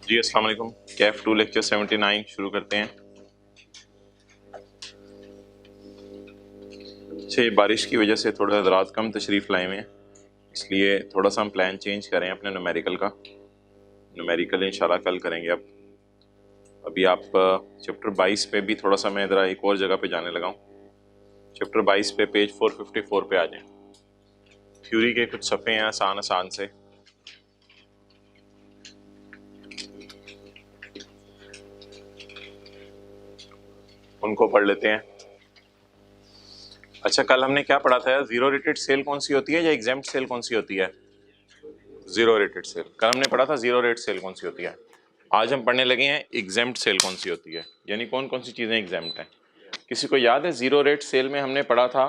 जी अस्सलाम वालेकुम। कैफ 2 लेक्चर 79 शुरू करते हैं। अच्छा, ये बारिश की वजह से थोड़ा रात कम तशरीफ़ लाए हुए हैं, इसलिए थोड़ा सा हम प्लान चेंज करें अपने न्यूमेरिकल का। न्यूमेरिकल इंशाल्लाह कल करेंगे। अब अभी आप चैप्टर 22 पे भी थोड़ा सा मैं ज़रा एक और जगह पे जाने लगा हूँ। चैप्टर 22 पे पेज 454 पे आ जाएं। थ्योरी के कुछ सफ़े हैं आसान आसान से, उनको पढ़ लेते हैं। अच्छा, कल हमने क्या पढ़ा था यार? जीरो रेटेड सेल कौन सी होती है या एग्जेम्प्ट सेल कौन सी होती है? Zero rated sale. कल हमने पढ़ा था जीरो रेट सेल कौन सी होती है। आज हम पढ़ने लगे हैं एग्जेम्प्ट सेल कौन सी होती है, यानी कौन कौन सी चीज़ें एग्जेम्प्ट हैं। किसी को याद है जीरो रेट सेल में हमने पढ़ा था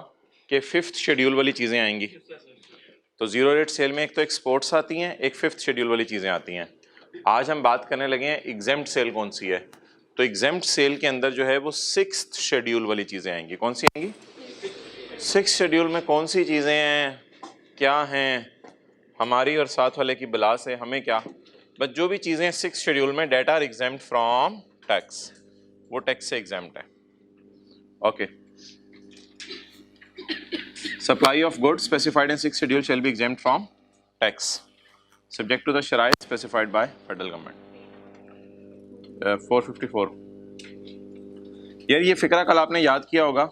कि फिफ्थ शेड्यूल वाली चीज़ें आएंगी। तो जीरो रेट सेल में एक तो एक्सपोर्ट्स आती हैं, एक फिफ्थ शेड्यूल वाली चीज़ें आती हैं। आज हम बात करने लगे हैं एग्जेम्प्ट सेल कौन सी है। तो एग्जेम्प्ट सेल के अंदर जो है वो सिक्स्थ शेड्यूल वाली चीज़ें आएंगी। कौन सी आएंगी? सिक्स शेड्यूल में कौन सी चीज़ें हैं, क्या हैं? हमारी और साथ वाले की बला से हमें क्या, बस जो भी चीज़ें सिक्स शेड्यूल में data are exempt from tax, वो टैक्स से एग्जाम्प्ट है। Okay, supply of goods specified in six schedule shall be exempt from tax subject to the शराइत स्पेसिफाइड बाय फेडरल गवर्नमेंट। 454। यार ये फिक्रा कल आपने याद किया होगा।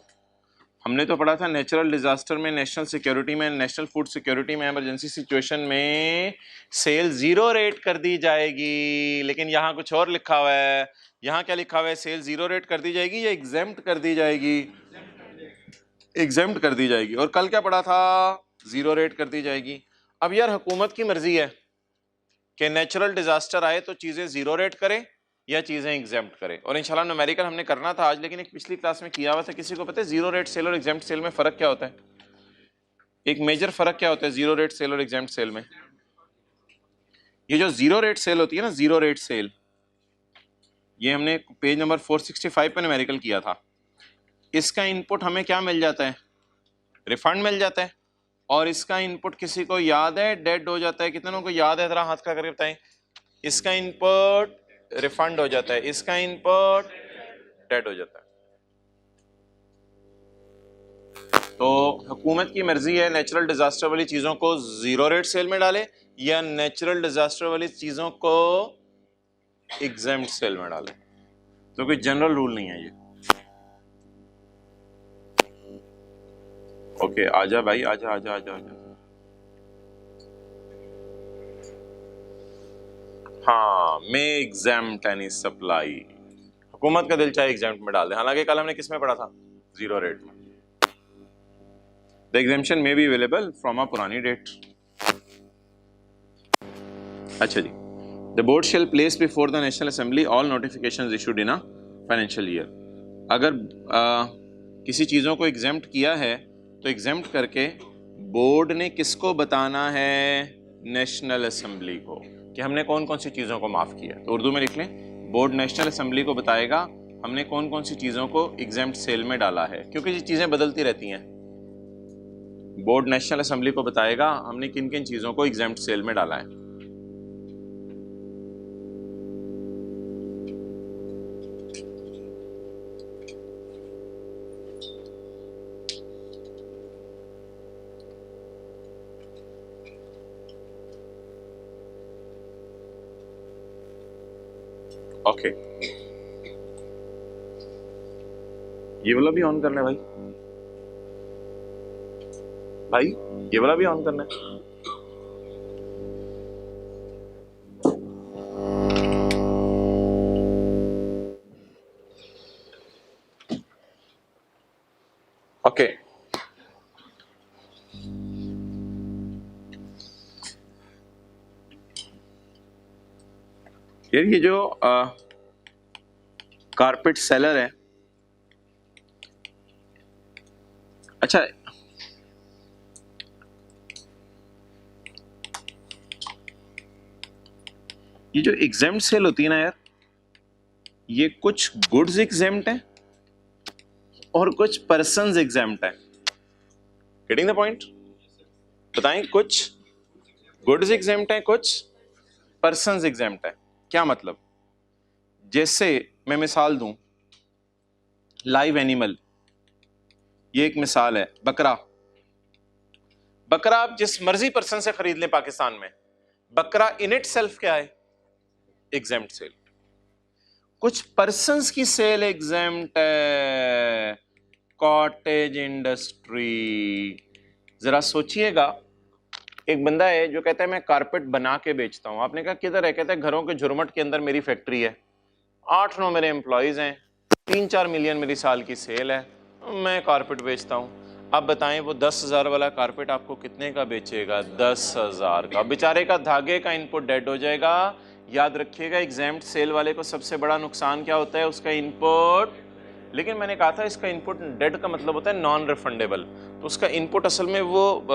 हमने तो पढ़ा था नेचुरल डिजास्टर में, नेशनल सिक्योरिटी में, नेशनल फूड सिक्योरिटी में, इमरजेंसी सिचुएशन में सेल जीरो रेट कर दी जाएगी। लेकिन यहाँ कुछ और लिखा हुआ है। यहाँ क्या लिखा हुआ है? सेल जीरो रेट कर दी जाएगी या एग्जेम्प्ट कर दी जाएगी? एग्जेम्प्ट कर दी जाएगी। और कल क्या पढ़ा था? जीरो रेट कर दी जाएगी। अब यार हुकूमत की मर्जी है कि नेचुरल डिजास्टर आए तो चीजें जीरो रेट करे या चीजें एग्जेम्प्ट करे। और इंशाल्लाह न्यूमेरिकल हमने करना था आज, लेकिन एक पिछली क्लास में किया हुआ था। किसी को पता है जीरो रेट सेल और एग्जेम्प्ट सेल में फर्क क्या होता है? एक मेजर फर्क क्या होता है जीरो रेट सेल और एग्जेम्प्ट सेल में? ये जो जीरो रेट सेल होती है ना, जीरो रेट सेल, ये हमने पेज नंबर 465 पे न्यूमेरिकल किया था। इसका इनपुट हमें क्या मिल जाता है? रिफंड मिल जाता है। और इसका इनपुट किसी को याद है? डेड हो जाता है। कितनों को याद है? जरा हाथ खड़ा करके बताएं। इसका इनपुट रिफंड हो जाता है, इसका इनपुट डेड हो जाता है। तो हुकूमत की मर्जी है नेचुरल डिजास्टर वाली चीजों को जीरो रेट सेल में डाले या नेचुरल डिजास्टर वाली चीजों को एग्जेम्प्ट सेल में डाले। तो कोई जनरल रूल नहीं है ये। ओके, आजा भाई, आजा आजा आजा आजा। हाँ, मे एग्जेम्प्ट एनी सप्लाई। हुकूमत का दिल चाहे एग्जेम्प्ट में डाल दे। हालांकि कल हमने किस में पढ़ा था? जीरो रेट में। The exemption may be available from a पुरानी डेट। अच्छा जी, the board shall place before the national assembly all notifications issued in a financial year. अगर किसी चीज़ों को एग्जेम्प्ट किया है तो एग्जेम्प्ट करके बोर्ड ने किसको बताना है? नेशनल असेंबली को, कि हमने कौन कौन सी चीज़ों को माफ़ किया। तो उर्दू में लिख लें, बोर्ड नेशनल असेंबली को बताएगा हमने कौन कौन सी चीज़ों को एग्जेम्प्ट सेल में डाला है, क्योंकि ये चीज़ें बदलती रहती हैं। बोर्ड नेशनल असेंबली को बताएगा हमने किन किन चीज़ों को एग्जेम्प्ट सेल में डाला है। ओके, ये वाला भी ऑन करना है भाई। भाई ये वाला भी ऑन करना है। ओके, यार ये जो कारपेट सेलर है, अच्छा ये जो एग्जेम्प्ट सेल होती है ना यार, ये कुछ गुड्स एग्जेम्प्ट है और कुछ पर्सन्स एग्जेम्प्ट है। Getting the point? बताएं, कुछ गुड्स एग्जेम्प्ट है, कुछ पर्सन्स एग्जेम्प्ट है। क्या मतलब? जैसे मैं मिसाल दूं, लाइव एनिमल, ये एक मिसाल है। बकरा, बकरा आप जिस मर्जी पर्सन से खरीद लें पाकिस्तान में, बकरा इन इट सेल्फ क्या है? Exempt sale. कुछ पर्संस की सेल एग्जेम्प्ट है, कॉटेज इंडस्ट्री। जरा सोचिएगा, एक बंदा है जो कहता है मैं कारपेट बना के बेचता हूं। आपने कहा किधर है? कहता है घरों के झुरमट के अंदर मेरी फैक्ट्री है, 8-9 मेरे एम्प्लॉयज हैं, 3-4 मिलियन मेरी साल की सेल है, मैं कारपेट बेचता हूं। अब बताएं वो 10,000 वाला कारपेट आपको कितने का बेचेगा? 10,000 का। बेचारे का धागे का इनपुट डेड हो जाएगा। याद रखिएगा, एग्जेम्प्ट सेल वाले को सबसे बड़ा नुकसान क्या होता है? उसका इनपुट। लेकिन मैंने कहा था इसका इनपुट डेड का मतलब होता है नॉन रिफंडेबल। तो उसका इनपुट असल में वो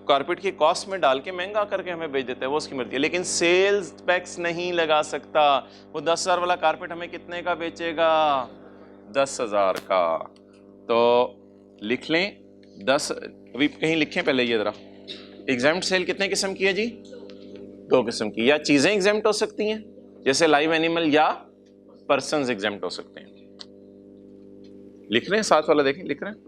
कारपेट की कॉस्ट में डाल के महंगा करके हमें बेच देता है, वो उसकी मर्जी है। लेकिन सेल्स टैक्स नहीं लगा सकता। वो 10,000 वाला कारपेट हमें कितने का बेचेगा? 10,000 का। तो लिख लें 10, अभी कहीं लिखें पहले ये जरा। एग्जेम्प्ट सेल कितने किस्म की है जी? 2 किस्म की। या चीजें एग्जेम्प्ट हो सकती हैं जैसे लाइव एनिमल, या पर्सन्स एग्जेम्प्ट हो सकते हैं। लिख रहे हैं साथ वाला, देखें लिख रहे हैं।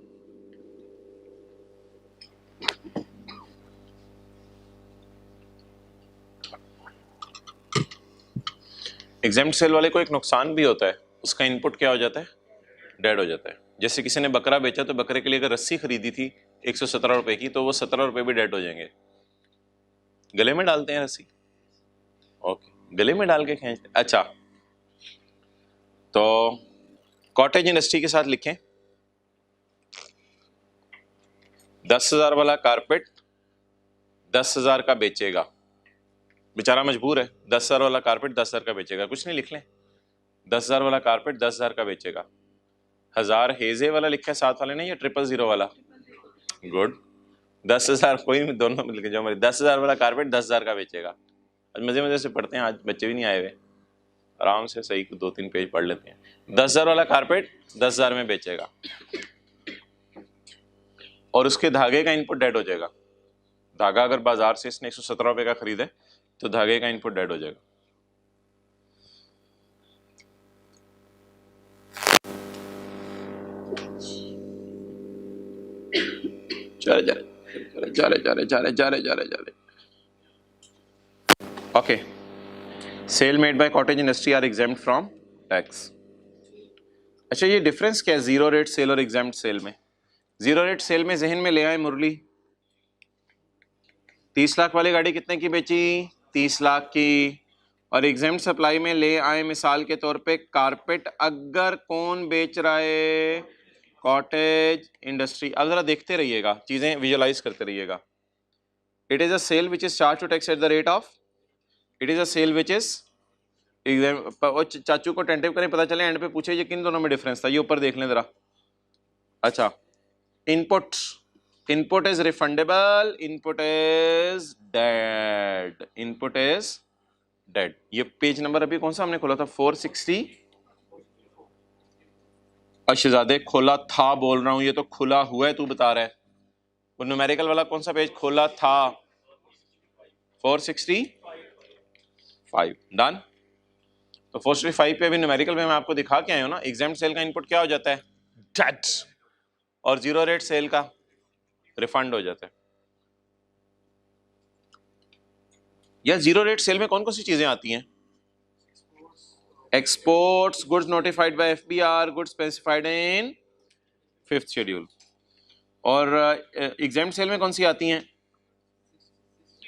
एग्जेम्प्ट सेल वाले को एक नुकसान भी होता है, उसका इनपुट क्या हो जाता है? डेड हो जाता है। जैसे किसी ने बकरा बेचा तो बकरे के लिए अगर रस्सी खरीदी थी 117 रुपए की, तो वो 17 रुपए भी डेड हो जाएंगे। गले में डालते हैं रस्सी, ओके, गले में डाल के खींचते। अच्छा, तो कॉटेज इंडस्ट्री के साथ लिखें 10,000 वाला कारपेट 10,000 का बेचेगा। बेचारा मजबूर है, 10,000 वाला कारपेट 10,000 का बेचेगा। कुछ नहीं, लिख लें 10,000 वाला कारपेट 10,000 का बेचेगा। 1000 हेजे वाला लिखा है साथ वाले ने, या 000 वाला? गुड। 10,000 कोई भी, दोनों मिल के जो हमारे 10,000 वाला कारपेट 10,000 का बेचेगा। आज मजे मजे से पढ़ते हैं, आज बच्चे भी नहीं आए हुए, आराम से सही 2-3 पेज पढ़ लेते हैं। 10,000 वाला कारपेट 10,000 में बेचेगा, और उसके धागे का इनपुट डेड हो जाएगा। धागा अगर बाजार से इसने 117 रुपए का खरीदे तो धागे का इनपुट डेड हो जाएगा। चले okay. Sale made by cottage industry are exempt from tax. अच्छा, ये डिफरेंस क्या है जीरो रेट सेल और एग्जेम्प्ट सेल में? जीरो रेट सेल में जहन में ले आए मुरली, 30 लाख वाली गाड़ी कितने की बेची? 30 लाख की। और एग्जेम्प्ट सप्लाई में ले आए मिसाल के तौर पे कारपेट, अगर कौन बेच रहा है? Cottage industry. अब जरा देखते रहिएगा, चीजें विजुअलाइज करते रहिएगा। It is a sale which is charge to tax at the rate of, it is a sale which is चाचू को टेंटिव करें, पता चले एंड पे पूछे ये किन दोनों में डिफरेंस था। ये ऊपर देख लें जरा। अच्छा, input, input is refundable, input is dead, input is dead. ये पेज नंबर अभी कौन सा हमने खोला था? 460। शहजादे खोला था बोल रहा हूं, ये तो खुला हुआ है, तू बता रहा है। वो न्यूमेरिकल वाला कौन सा पेज खोला था? 465। डन। तो 465 पे अभी न्यूमेरिकल में मैं आपको दिखा के आया हूं ना। एग्जेम्प्ट सेल का इनपुट क्या हो जाता है? डेड। और जीरो रेट सेल का रिफंड हो जाता है। या जीरो रेट सेल में कौन कौन सी चीजें आती हैं? Exports, goods notified by FBR, goods specified in 5th schedule. और एग्जेम्प्ट सेल में कौन सी आती हैं?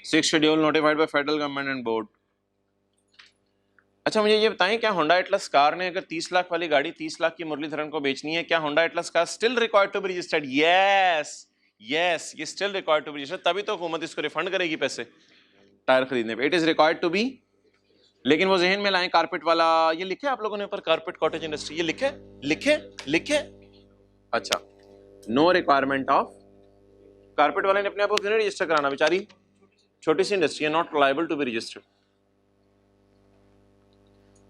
6th schedule, notified by federal government and board. अच्छा, मुझे ये बताएं, क्या होंडा एटलस कार ने अगर 30 लाख वाली गाड़ी 30 लाख की मुरलीधरन को बेचनी है, क्या Honda Atlas car still required to be registered? Yes, yes, ये still required to be registered, तभी तो हुकूमत इसको रिफंड करेगी पैसे टायर खरीदने पे। It is required to be. लेकिन वो जहन में लाएं कारपेट वाला, ये लिखे आप लोगों ने ऊपर कारपेट कॉटेज इंडस्ट्री, ये लिखे लिखे लिखे। अच्छा, नो रिक्वायरमेंट ऑफ, कारपेट वाले ने अपने आप को क्यों रजिस्टर कराना? बेचारी छोटी सी इंडस्ट्री है, not liable to be registered.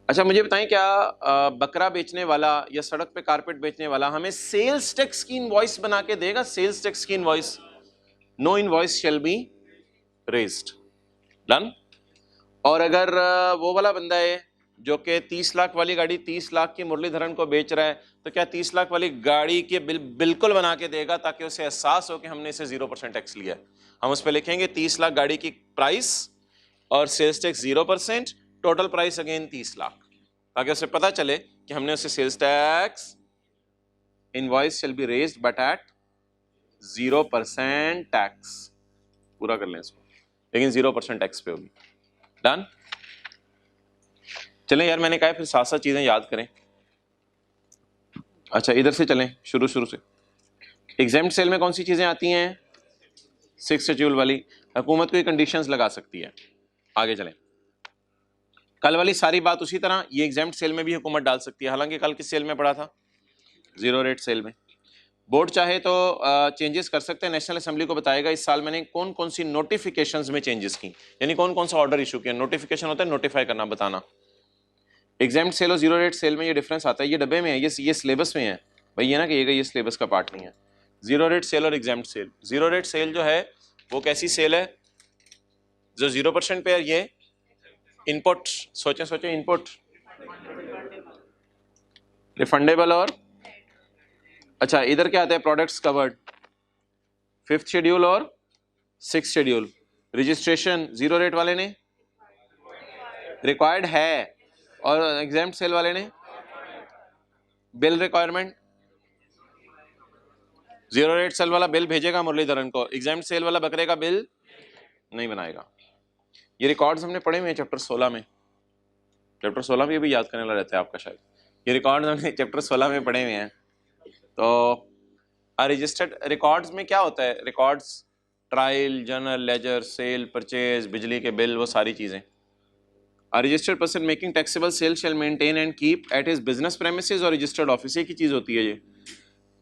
अच्छा, मुझे बताएं, क्या बकरा बेचने वाला या सड़क पे कारपेट बेचने वाला हमें सेल्स टैक्स की इनवॉइस बना के देगा? सेल्स टैक्स की invoice, no invoice shall be raised. Done. और अगर वो वाला बंदा है जो कि 30 लाख वाली गाड़ी 30 लाख की मुरलीधरन को बेच रहा है, तो क्या 30 लाख वाली गाड़ी के बिल बिल्कुल बना के देगा ताकि उसे एहसास हो कि हमने इसे 0% टैक्स लिया है। हम उस पर लिखेंगे 30 लाख गाड़ी की प्राइस और sales tax 0%, total price again 30 lakh, ताकि उसे पता चले कि हमने उसे sales tax invoice shall be raised but at 0% tax. पूरा कर लें इसको, लेकिन 0% टैक्स पे होगी। डन। चलें यार, मैंने कहा फिर साथ साथ चीजें याद करें। अच्छा इधर से चलें, शुरू से। एग्जेम्प्ट सेल में कौन सी चीजें आती हैं? 6 शेड्यूल वाली। हुकूमत कोई कंडीशंस लगा सकती है। आगे चलें, कल वाली सारी बात उसी तरह ये एग्जेम्प्ट सेल में भी हुकूमत डाल सकती है। हालांकि कल किस सेल में पड़ा था? जीरो रेट सेल में। बोर्ड चाहे तो चेंजेस कर सकते हैं, नेशनल असेंबली को बताएगा इस साल मैंने कौन कौन सी नोटिफिकेशंस में चेंजेस की, यानी कौन कौन सा ऑर्डर इशू किया। नोटिफिकेशन होता है नोटिफाई करना, बताना। एग्जाम सेल और जीरो रेट सेल में ये डिफरेंस आता है। ये डब्बे में है, ये सिलेबस में है भाई, ये ना कहिएगा ये सिलेबस का पार्ट नहीं है। जीरो रेट सेल और exam sale. Zero rate sale जो है वो कैसी सेल है? जो 0% पे है, ये इनपुट, सोचे इनपुट रिफंडेबल और अच्छा इधर क्या आता है? प्रोडक्ट्स कवर्ड, 5th शेड्यूल और 6th schedule. Registration zero rate वाले ने रिक्वायर्ड है और एग्जाम सेल वाले ने bill requirement. Zero rate sale वाला बिल भेजेगा मुरलीधरन को, एग्जाम सेल वाला बकरे का बिल नहीं बनाएगा। ये रिकॉर्ड्स हमने पढ़े हुए हैं चैप्टर 16 में। चैप्टर 16 में ये भी याद करने वाला रहता है आपका शायद। ये रिकॉर्ड्स हमने चैप्टर 16 में पढ़े हुए हैं। तो रजिस्टर्ड रिकॉर्ड्स में क्या होता है? Records trial, journal, ledger, sale, purchase, बिजली के बिल, वो सारी चीजें। A registered person making taxable sale shall maintain and keep at his business premises और registered office, एक ही चीज होती है ये।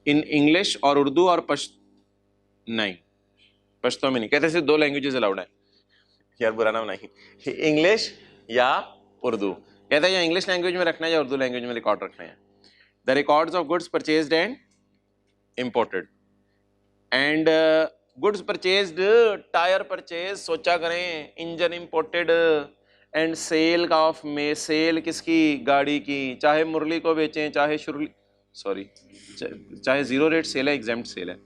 इन इंग्लिश और उर्दू और नहीं, पश्तो में नहीं कहते, सिर्फ 2 लैंग्वेजेस अलाउड है यार, बुरा ना नहीं, इंग्लिश या उर्दू कहता है, या इंग्लिश लैंग्वेज में रखना है या उर्दू लैंग्वेज में रिकॉर्ड रखना है। The records of goods purchased and imported and goods purchased, tyre purchase सोचा करें, इंजन इंपोर्टेड एंड सेल का ऑफ में, सेल किसकी? गाड़ी की, चाहे मुरली को बेचें चाहे चाहे जीरो रेट सेल है, एग्जाम्प्ट सेल है।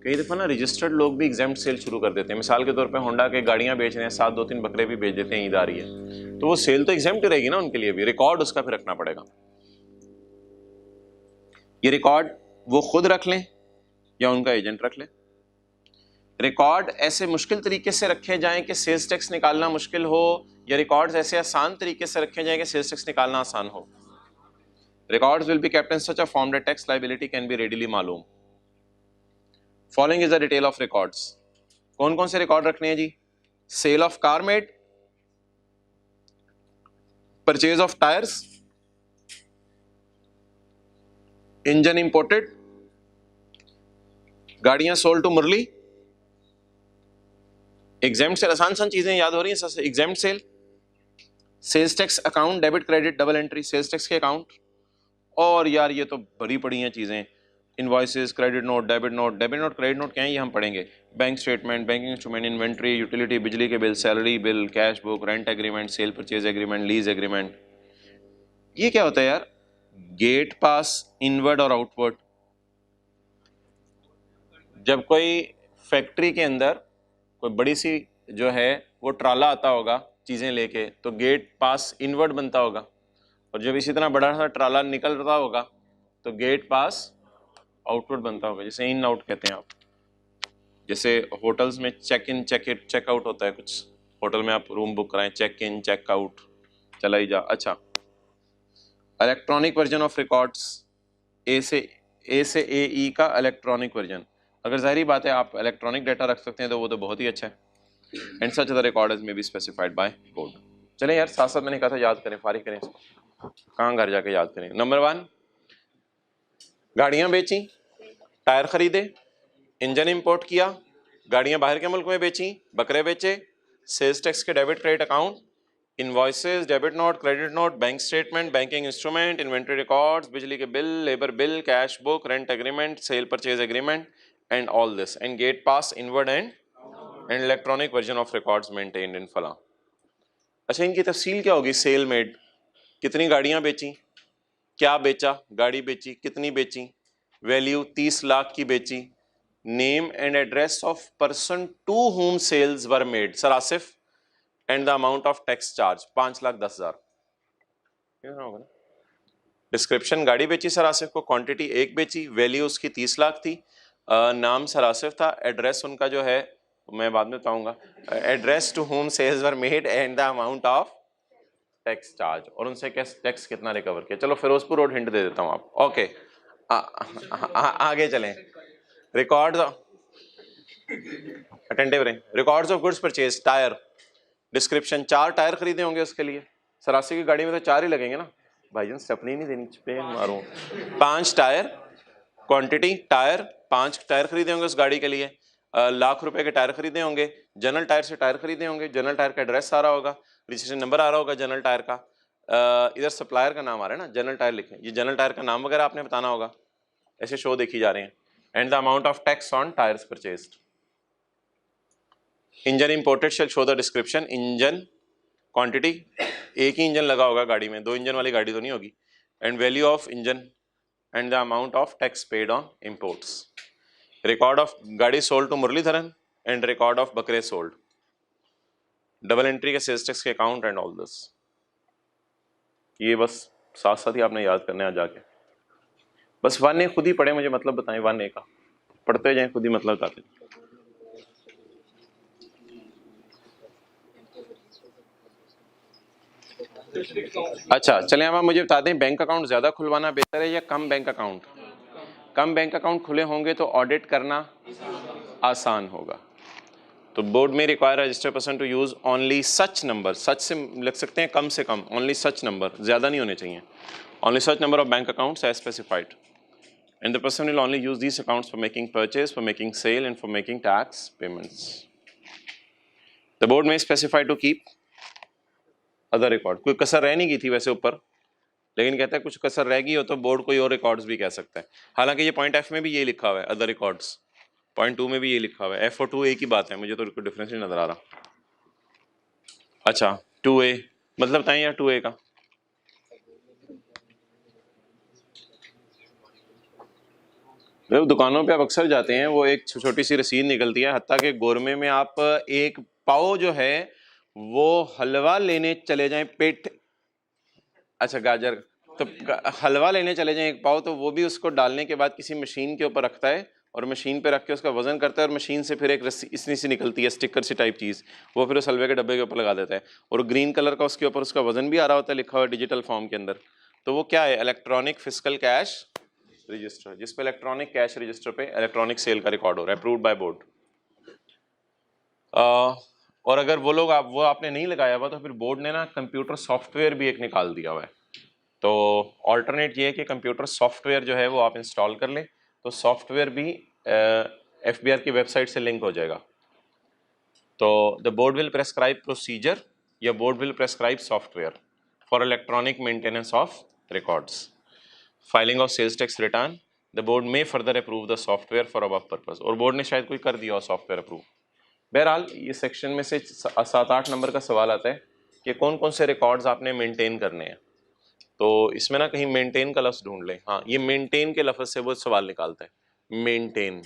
कई दफा ना रजिस्टर्ड लोग भी एग्जाम्प्ट सेल शुरू कर देते हैं। मिसाल के तौर पे होंडा के गाड़ियां बेच रहे हैं, साथ 2-3 बकरे भी बेच देते हैं, ईद आ रही है तो वो सेल तो एग्जाम्प्ट रहेगी ना उनके लिए भी, रिकॉर्ड उसका फिर रखना पड़ेगा। ये रिकॉर्ड वो खुद रख लें या उनका एजेंट रख ले। रिकॉर्ड ऐसे मुश्किल तरीके से रखे जाएं कि सेल्स टैक्स निकालना मुश्किल हो, या रिकॉर्ड्स ऐसे आसान तरीके से रखे जाएं कि सेल्स टैक्स निकालना आसान हो। Records will be kept in such a form that tax liability can be readily मालूम। Following is the detail of records. कौन कौन से रिकॉर्ड रखने हैं जी? Sale of car made, purchase of tyres, engine imported, गाड़ियां sold to Murli, exempt sale. आसान चीजें याद हो रही हैं। Exempt sale, sales tax account, debit credit double entry, sales tax के अकाउंट। और यार ये तो बड़ी पड़ी हैं चीजें, invoices, credit note, debit note. Debit note, credit note क्या है ये हम पढ़ेंगे। Bank statement, banking instrument, inventory, utility, बिजली के bill, salary bill, cash book, rent agreement, sale purchase agreement, lease agreement. ये क्या होता है यार? गेट पास, इनवर्ड और आउटवर्ड। जब कोई फैक्ट्री के अंदर कोई बड़ी सी जो है वो ट्राला आता होगा चीजें लेके, तो गेट पास इनवर्ड बनता होगा, और जब इसी तरह बड़ा सा ट्राला निकल रहा होगा तो गेट पास आउटवर्ड बनता होगा, जैसे इन आउट कहते हैं आप। जैसे होटल्स में चेक इन, चेक आउट होता है कुछ, होटल में आप रूम बुक कराएं, चेक इन चेक आउट, चला ही जा। अच्छा, इलेक्ट्रॉनिक वर्जन ऑफ रिकॉर्ड्स, ए से ए ई का इलेक्ट्रॉनिक वर्जन। अगर जाहिर बात है आप इलेक्ट्रॉनिक डाटा रख सकते हैं तो वो तो बहुत ही अच्छा है। एंड सच अदर रिकॉर्ड में बी स्पेसिफाइड बाय बोर्ड। चलें यार, साथ साथ मैंने कहा था याद करें, फारिग करें इसको, कहाँ घर जाके याद करें। नंबर 1, गाड़ियां बेची, टायर खरीदे, इंजन इंपोर्ट किया, गाड़ियां बाहर के मुल्क में बेची, बकरे बेचे, सेल्स टैक्स के debit credit account, invoices, debit note, credit note, bank statement, banking instrument, inventory records, बिजली के bill, labour bill, cash book, rent agreement, sale purchase agreement, and all this, and gate pass, inward and electronic version of records maintained in फला। अच्छा, इनकी तफसील क्या होगी? Cell made, कितनी गाड़ियां बेची, क्या बेचा, गाड़ी बेची, कितनी बेची, वैल्यू 30 लाख की बेची, name and address of person to whom sales were made, sir Asif, and the amount of tax charge 5,10,000 होगा ना। डिस्क्रिप्शन गाड़ी बेची सर आसिफ को, क्वांटिटी एक बेची, वैल्यू उसकी 30 लाख थी, नाम सर आसिफ था, एड्रेस उनका जो है मैं बाद में बताऊंगा, address to home sales were made and the amount of tax charge, और उनसे टैक्स कितना रिकवर किया। चलो फिरोजपुर रोड हिंट दे देता हूँ आप, ओके। आगे चलें। रिकॉर्ड्स अटेंटिव रहे, records of goods purchase, tyre, description 4 tyre खरीदे होंगे उसके लिए, सरासी की गाड़ी में तो 4 ही लगेंगे ना भाईजान, स्टेपनी नहीं देनी पे मारूं। 5 टायर, क्वांटिटी टायर 5 टायर खरीदे होंगे उस गाड़ी के लिए, लाख रुपए के टायर खरीदे होंगे, जनरल टायर से टायर खरीदे होंगे, जनरल टायर का एड्रेस आ रहा होगा, रजिस्ट्रेशन नंबर आ रहा होगा जनरल टायर का, इधर सप्लायर का नाम आ रहा है ना, जनरल टायर लिखें, ये जनरल टायर का नाम वगैरह आपने बताना होगा, ऐसे शो देखी जा रहे हैं, and the amount of tax on tyres purchased. Engine imported shall show the description, engine quantity, एक ही इंजन लगा होगा गाड़ी में, 2 इंजन वाली गाड़ी तो नहीं होगी, and value of engine and the amount of tax paid on imports. Record of गाड़ी sold to Muralidharan and record of बकरे सोल्ड, डबल एंट्री के सेल्स टैक्स के अकाउंट एंड ऑल दिस। ये बस साथ साथ ही आपने याद करने आ जाके, बस 1A खुद ही पढ़े, मुझे मतलब बताएं 1A का, पढ़ते जाएं खुद ही मतलब बताते जाएं। अच्छा चलें अब आप मुझे बता दें, बैंक अकाउंट ज़्यादा खुलवाना बेहतर है या कम बैंक अकाउंट? कम बैंक अकाउंट खुले होंगे तो ऑडिट करना आसान होगा। तो बोर्ड में require register person to use only such number, सच से लिख सकते हैं कम से कम, ओनली सच नंबर, ज़्यादा नहीं होने चाहिए, only such number of bank accounts as specified, and the person will only use these accounts for making purchase, for making sale and for making tax payments. The board may specified to keep other record, कोई कसर रह नहीं गई थी वैसे ऊपर, लेकिन कहता है कुछ कसर रह गई हो तो बोर्ड कोई और रिकॉर्ड्स भी कह सकता है, हालांकि ये पॉइंट एफ में भी ये लिखा हुआ है अदर रिकॉर्ड्स, पॉइंट 2 में भी ये लिखा हुआ है, एफ और 2 एक ही बात है, मुझे तो कोई डिफरेंस नहीं नजर आ रहा। अच्छा 2A मतलब बताएं यार 2A का, दुकानों पे आप अक्सर जाते हैं, वो एक छोटी सी रसीद निकलती है, हत्ता के गोरमे में आप एक पाव जो है वो हलवा लेने चले जाएं पेट, अच्छा गाजर, तो हलवा लेने चले जाएं एक पाव, तो वो भी उसको डालने के बाद किसी मशीन के ऊपर रखता है और मशीन पे रख के उसका वजन करता है, और मशीन से फिर एक रस्सी इतनी सी निकलती है स्टिकर सी टाइप चीज़, वो फिर उस हलवे के डब्बे के ऊपर लगा देता है, और ग्रीन कलर का उसके ऊपर उसका वजन भी आ रहा होता है लिखा हुआ डिजिटल फॉर्म के अंदर, तो वो क्या है, इलेक्ट्रॉनिक फिजिकल कैश रजिस्टर, जिस पे इलेक्ट्रॉनिक कैश रजिस्टर पे इलेक्ट्रॉनिक सेल का रिकॉर्ड हो रहा है, अप्रूव्ड बाय बोर्ड। और अगर वो लोग वो आपने नहीं लगाया हुआ तो फिर बोर्ड ने ना कंप्यूटर सॉफ्टवेयर भी एक निकाल दिया हुआ है, तो ऑल्टरनेट ये है कि कंप्यूटर सॉफ्टवेयर जो है वो आप इंस्टॉल कर लें, तो सॉफ्टवेयर भी FBR की वेबसाइट से लिंक हो जाएगा। तो the board will prescribe procedure या board will prescribe software for electronic maintenance of records, filing of sales tax return, the board may further approve the software for above purpose, और board ने शायद कोई कर दिया हो सॉफ्टवेयर अप्रूव। बहरहाल ये सेक्शन में से 7-8 नंबर का सवाल आता है कि कौन कौन से रिकॉर्ड्स आपने मेंटेन करने हैं, तो इसमें ना कहीं मेंटेन का लफ्ज़ ढूंढ लें, हाँ ये मेंटेन के लफ्ज़ से वो सवाल निकालता है, मेंटेन,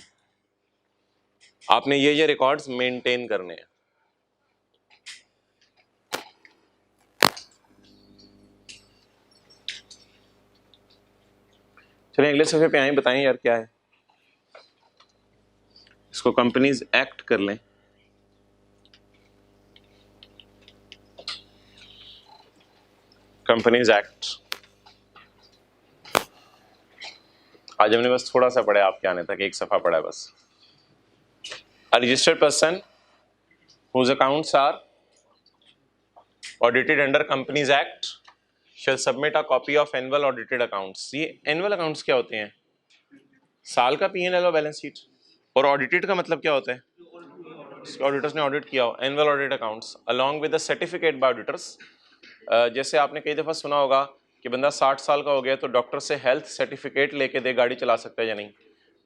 आपने ये रिकॉर्ड्स मेंटेन करने हैं। चलिए अगले सफ़े पे आए, बताएं यार क्या है, इसको कंपनीज एक्ट कर लें, कंपनीज एक्ट, आज हमने बस थोड़ा सा पढ़ा आपके आने तक, एक सफ़ा पढ़ा है बस। A registered person whose accounts are audited under Companies Act shall submit a copy of annual audited accounts। ये annual accounts क्या होते हैं, साल का P&L और बैलेंस शीट, और ऑडिटेड का मतलब क्या होता है, ऑडिटर्स ने ऑडिट किया हो, annual audit accounts along with the certificate bye auditors. जैसे आपने कई दफ़ा सुना होगा कि बंदा 60 साल का हो गया तो डॉक्टर से हेल्थ सर्टिफिकेट लेके दे गाड़ी चला सकता है या नहीं,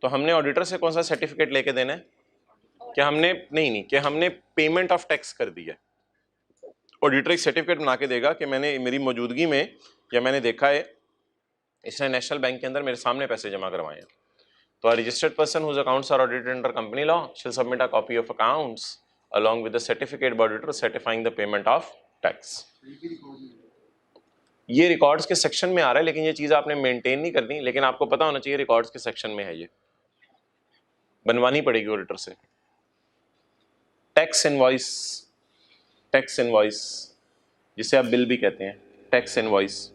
तो हमने ऑडिटर से कौन सा सर्टिफिकेट लेके देना है, कि हमने नहीं कि हमने पेमेंट ऑफ टैक्स कर दी है, ऑडिटर एक सर्टिफिकेट बना के देगा कि मैंने मेरी मौजूदगी में या मैंने देखा है इसने नेशनल बैंक के अंदर मेरे सामने पैसे जमा करवाए हैं। तो a registered person whose accounts are audited under company law shall submit a copy of accounts along with the certificate by auditor certifying the payment of tax। ये रिकॉर्ड्स के सेक्शन में आ रहा है, लेकिन ये चीज आपने मेंटेन नहीं करनी, लेकिन आपको पता होना चाहिए रिकॉर्ड्स के सेक्शन में है, ये बनवानी पड़ेगी ऑडिटर से। टैक्स इनवॉइस, टैक्स इनवॉइस जिसे आप बिल भी कहते हैं, टैक्स इनवॉइस।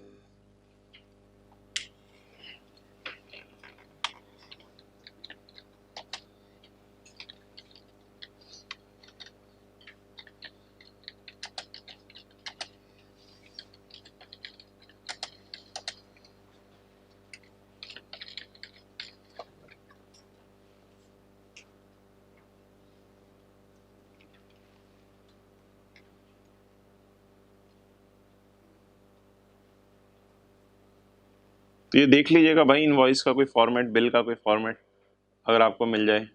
तो ये देख लीजिएगा भाई, इनवॉइस का कोई फॉर्मेट, बिल का कोई फॉर्मेट अगर आपको मिल जाए।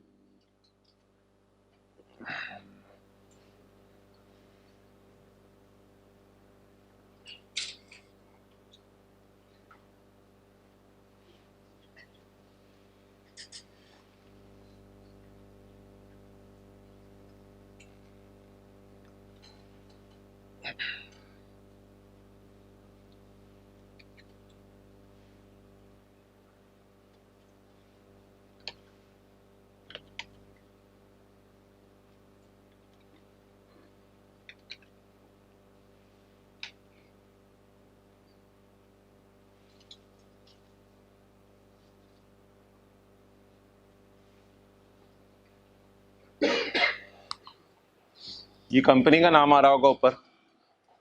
ये कंपनी का नाम आ रहा होगा ऊपर,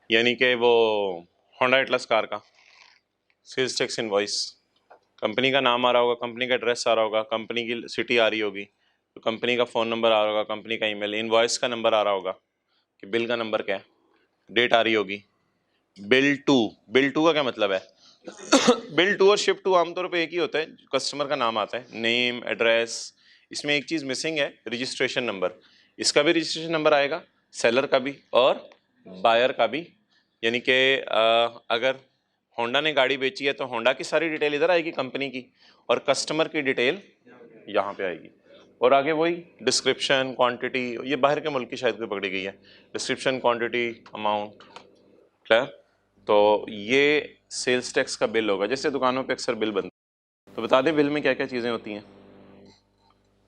यानी कि वो होंडा एटलस कार का सेल्स टैक्स इनवॉइस, कंपनी का नाम आ रहा होगा, कंपनी का एड्रेस आ रहा होगा, कंपनी की सिटी आ रही होगी, तो कंपनी का फ़ोन नंबर आ रहा होगा, कंपनी का ईमेल, इनवॉइस का नंबर आ रहा होगा कि बिल का नंबर क्या है, डेट आ रही होगी। बिल टू, बिल टू का क्या मतलब है? बिल टू और शिप टू आमतौर पे एक ही होता है, कस्टमर का नाम आता है, नेम, एड्रेस। इसमें एक चीज़ मिसिंग है, रजिस्ट्रेशन नंबर। इसका भी रजिस्ट्रेशन नंबर आएगा, सेलर का भी और बायर का भी। यानी कि अगर होंडा ने गाड़ी बेची है तो होंडा की सारी डिटेल इधर आएगी कंपनी की, और कस्टमर की डिटेल यहाँ पे आएगी। और आगे वही डिस्क्रिप्शन, क्वांटिटी, ये बाहर के मुल्क की शायद कोई पकड़ी गई है, डिस्क्रिप्शन, क्वांटिटी, अमाउंट। क्लियर? तो ये सेल्स टैक्स का बिल होगा, जैसे दुकानों पे अक्सर बिल बनते हैं। तो बता दें बिल में क्या क्या चीज़ें होती हैं,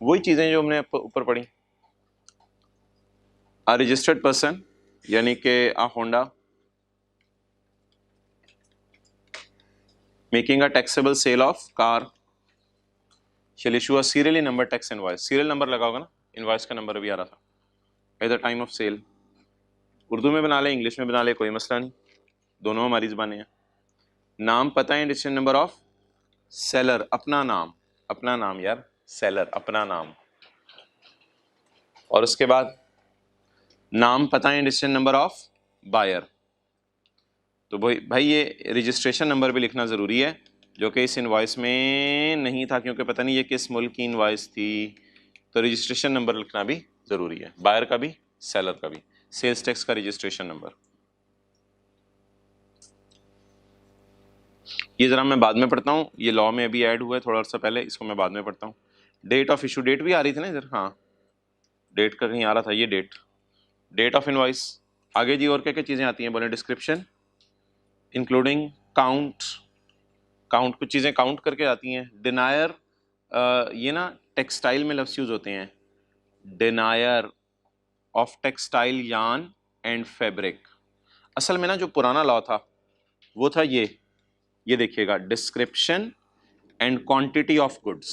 वही चीज़ें जो हमने ऊपर पढ़ी। अ रजिस्टर्ड पर्सन यानी कि a Honda making a taxable sale of car shall issue a serially number tax invoice। Serial number लगा होगा ना, इनवॉइस का नंबर अभी आ रहा था, at the time of sale. Urdu में बना ले, इंग्लिश में बना ले, कोई मसला नहीं, दोनों हमारी ज़बानें हैं। नाम, पता है, रजिस्ट्रेशन नंबर ऑफ सेलर, अपना नाम, अपना नाम यार, सेलर अपना नाम। और उसके बाद नाम, पता है, रजिस्ट्रेशन नंबर ऑफ बायर। तो भाई ये रजिस्ट्रेशन नंबर भी लिखना ज़रूरी है, जो कि इस इनवॉइस में नहीं था, क्योंकि पता नहीं ये किस मुल्क की इनवॉइस थी। तो रजिस्ट्रेशन नंबर लिखना भी ज़रूरी है, बायर का भी, सेलर का भी, सेल्स टैक्स का रजिस्ट्रेशन नंबर। ये ज़रा मैं बाद में पढ़ता हूँ, ये लॉ में अभी ऐड हुआ है थोड़ा सा पहले, इसको मैं बाद में पढ़ता हूँ। डेट ऑफ इशू, डेट भी आ रही थी ना इधर, हाँ डेट का कहीं आ रहा था, ये डेट, डेट ऑफ इनवॉइस। आगे जी और क्या क्या चीज़ें आती हैं बोले? डिस्क्रिप्शन इंक्लूडिंग काउंट, काउंट, कुछ चीज़ें काउंट करके आती हैं। डिनायर, ये ना टेक्सटाइल में लफ्ज़ यूज़ होते हैं, denier of textile yarn and fabric. असल में ना जो पुराना लॉ था वो था ये देखिएगा, description and quantity of goods.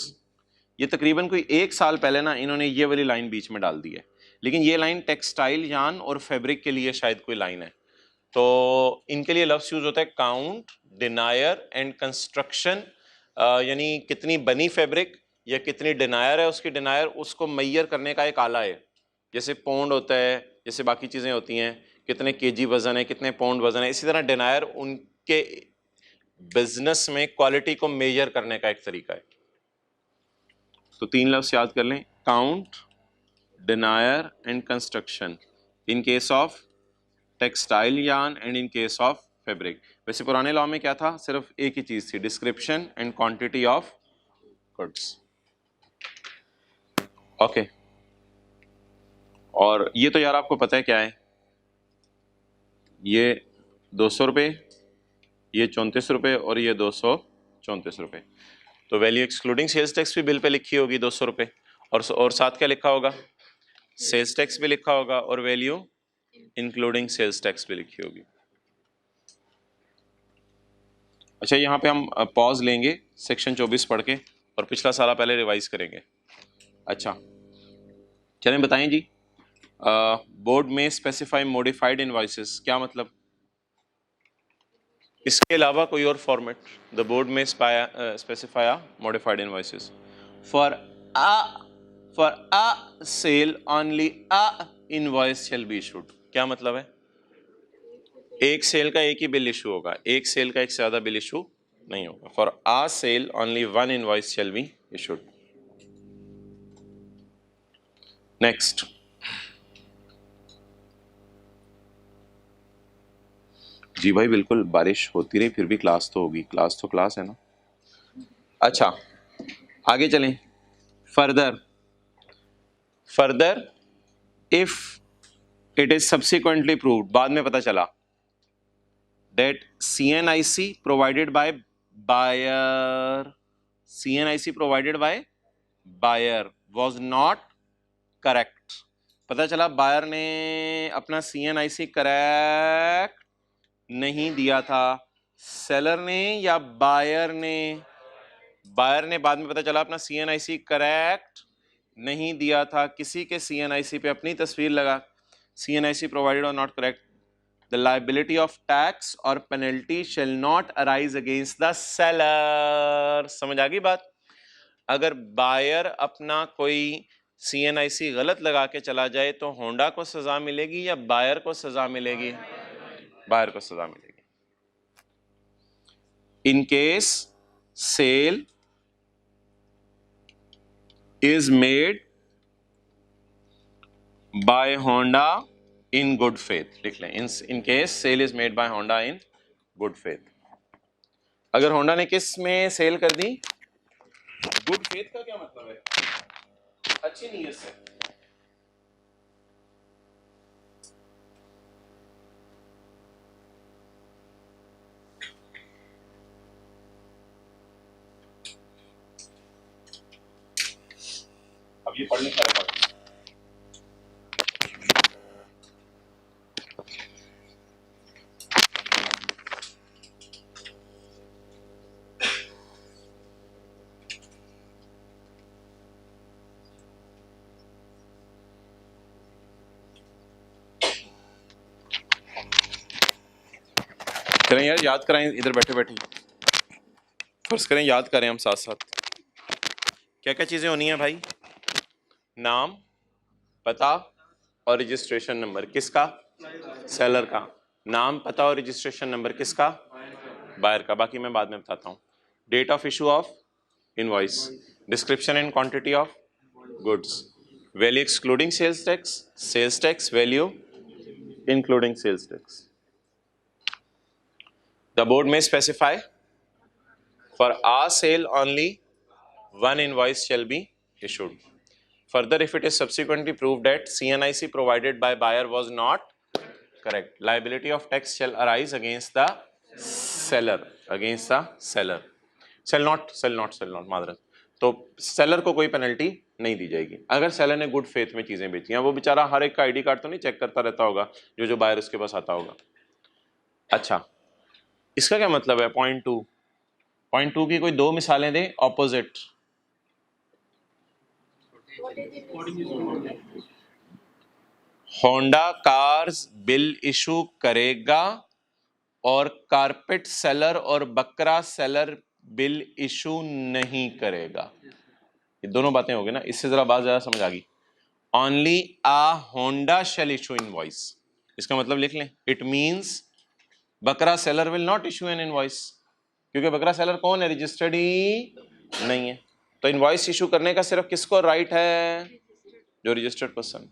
ये तकरीबन कोई 1 साल पहले ना इन्होंने ये वाली लाइन बीच में डाल दी है, लेकिन ये लाइन टेक्सटाइल यार्न और फैब्रिक के लिए शायद कोई लाइन है। तो इनके लिए लफ्ज़ यूज होता है काउंट, डिनायर एंड कंस्ट्रक्शन, यानी कितनी बनी फैब्रिक या कितनी डिनायर है उसकी, डिनायर उसको मैयर करने का एक आला है, जैसे पौंड होता है, जैसे बाकी चीज़ें होती हैं, कितने केजी वजन है, कितने पौंड वजन है। इसी तरह डिनायर उनके बिजनेस में क्वालिटी को मेजर करने का एक तरीका है। तो 3 लफ्ज़ याद कर लें, count, डिनायर and construction in case of textile yarn and in case of fabric. वैसे पुराने लॉ में क्या था, सिर्फ एक ही चीज थी, description and quantity of goods. Okay, और ये तो यार आपको पता है क्या है, ये 200 रुपये, ये 34 रुपये और ये 234 रुपये। तो वैल्यू एक्सक्लूडिंग सेल्स टैक्स भी बिल पे लिखी होगी 200 रुपये, और साथ क्या लिखा होगा, सेल्स टैक्स भी लिखा होगा और वैल्यू इंक्लूडिंग सेल्स टैक्स भी लिखी होगी। अच्छा, यहाँ पे हम पॉज लेंगे सेक्शन 24 पढ़ के और पिछला सारा पहले रिवाइज करेंगे। अच्छा चलें बताएं जी, बोर्ड में स्पेसिफाई मॉडिफाइड इनवॉइसेस क्या मतलब, इसके अलावा कोई और फॉर्मेट, द बोर्ड में specify modified invoices for a sale only a invoice shall be issued. क्या मतलब है, एक सेल का एक ही बिल इशू होगा, एक सेल का एक से ज्यादा बिल इशू नहीं होगा। For a sale only one invoice shall be issued. Next, जी भाई बिल्कुल, बारिश होती रही फिर भी क्लास तो होगी, क्लास तो क्लास है ना। अच्छा आगे चलें, further if it is subsequently proved, बाद में पता चला that CNIC provided by buyer was not correct। पता चला बायर ने अपना CNIC करेक्ट नहीं दिया था, सेलर ने या बायर ने, बायर ने बाद में पता चला अपना CNIC करेक्ट नहीं दिया था, किसी के CNIC पे अपनी तस्वीर लगा, CNIC provided or not correct, the liability of tax or penalty shall not arise against the seller। समझ आ गई बात। अगर बायर अपना कोई CNIC गलत लगा के चला जाए तो होंडा को सजा मिलेगी या बायर को सजा मिलेगी, बायर को सजा मिलेगी। In case sale is made by Honda in good faith, लिख लें, in case sale is made by Honda in good faith. अगर होंडा ने किस में सेल कर दी, गुड फेथ का क्या मतलब है, अच्छी नीयत से। अब ये पढ़ने का है। चलें यार याद कराएं, इधर बैठे बैठे फर्ज करें याद करें हम साथ साथ। क्या क्या चीजें होनी है भाई, नाम, पता और रजिस्ट्रेशन नंबर, किसका, सेलर का। नाम, पता और रजिस्ट्रेशन नंबर किसका, बायर का। बाकी मैं बाद में बताता हूँ। Date of issue of invoice, description and quantity of goods, value excluding sales tax, value including sales tax. The board may specify for a sale only one invoice shall be issued. Further, if it is subsequently proved that CNIC provided by buyer was not correct, liability of tax shall arise against the seller, मादरत। तो seller को कोई penalty नहीं दी जाएगी अगर seller ने good faith में चीजें बेची हैं। वो बेचारा हर एक का आईडी कार्ड तो नहीं चेक करता रहता होगा जो बायर उसके पास आता होगा। अच्छा, इसका क्या मतलब है, पॉइंट टू की कोई दो मिसालें दें opposite. Honda cars bill issue करेगा और कारपेट सेलर और बकरा सेलर बिल इशू नहीं करेगा। ये दोनों बातें हो गई ना, इससे जरा बात ज्यादा समझ आ गई। ओनली आ होंडा शेल इशू इनवॉइस, इसका मतलब लिख लें, इट मींस बकरा seller will not issue an invoice, क्योंकि बकरा सेलर कौन है, रजिस्टर्ड ही नहीं है। तो इनवॉइस इशू करने का सिर्फ किसको राइट है, जो रजिस्टर्ड पर्सन।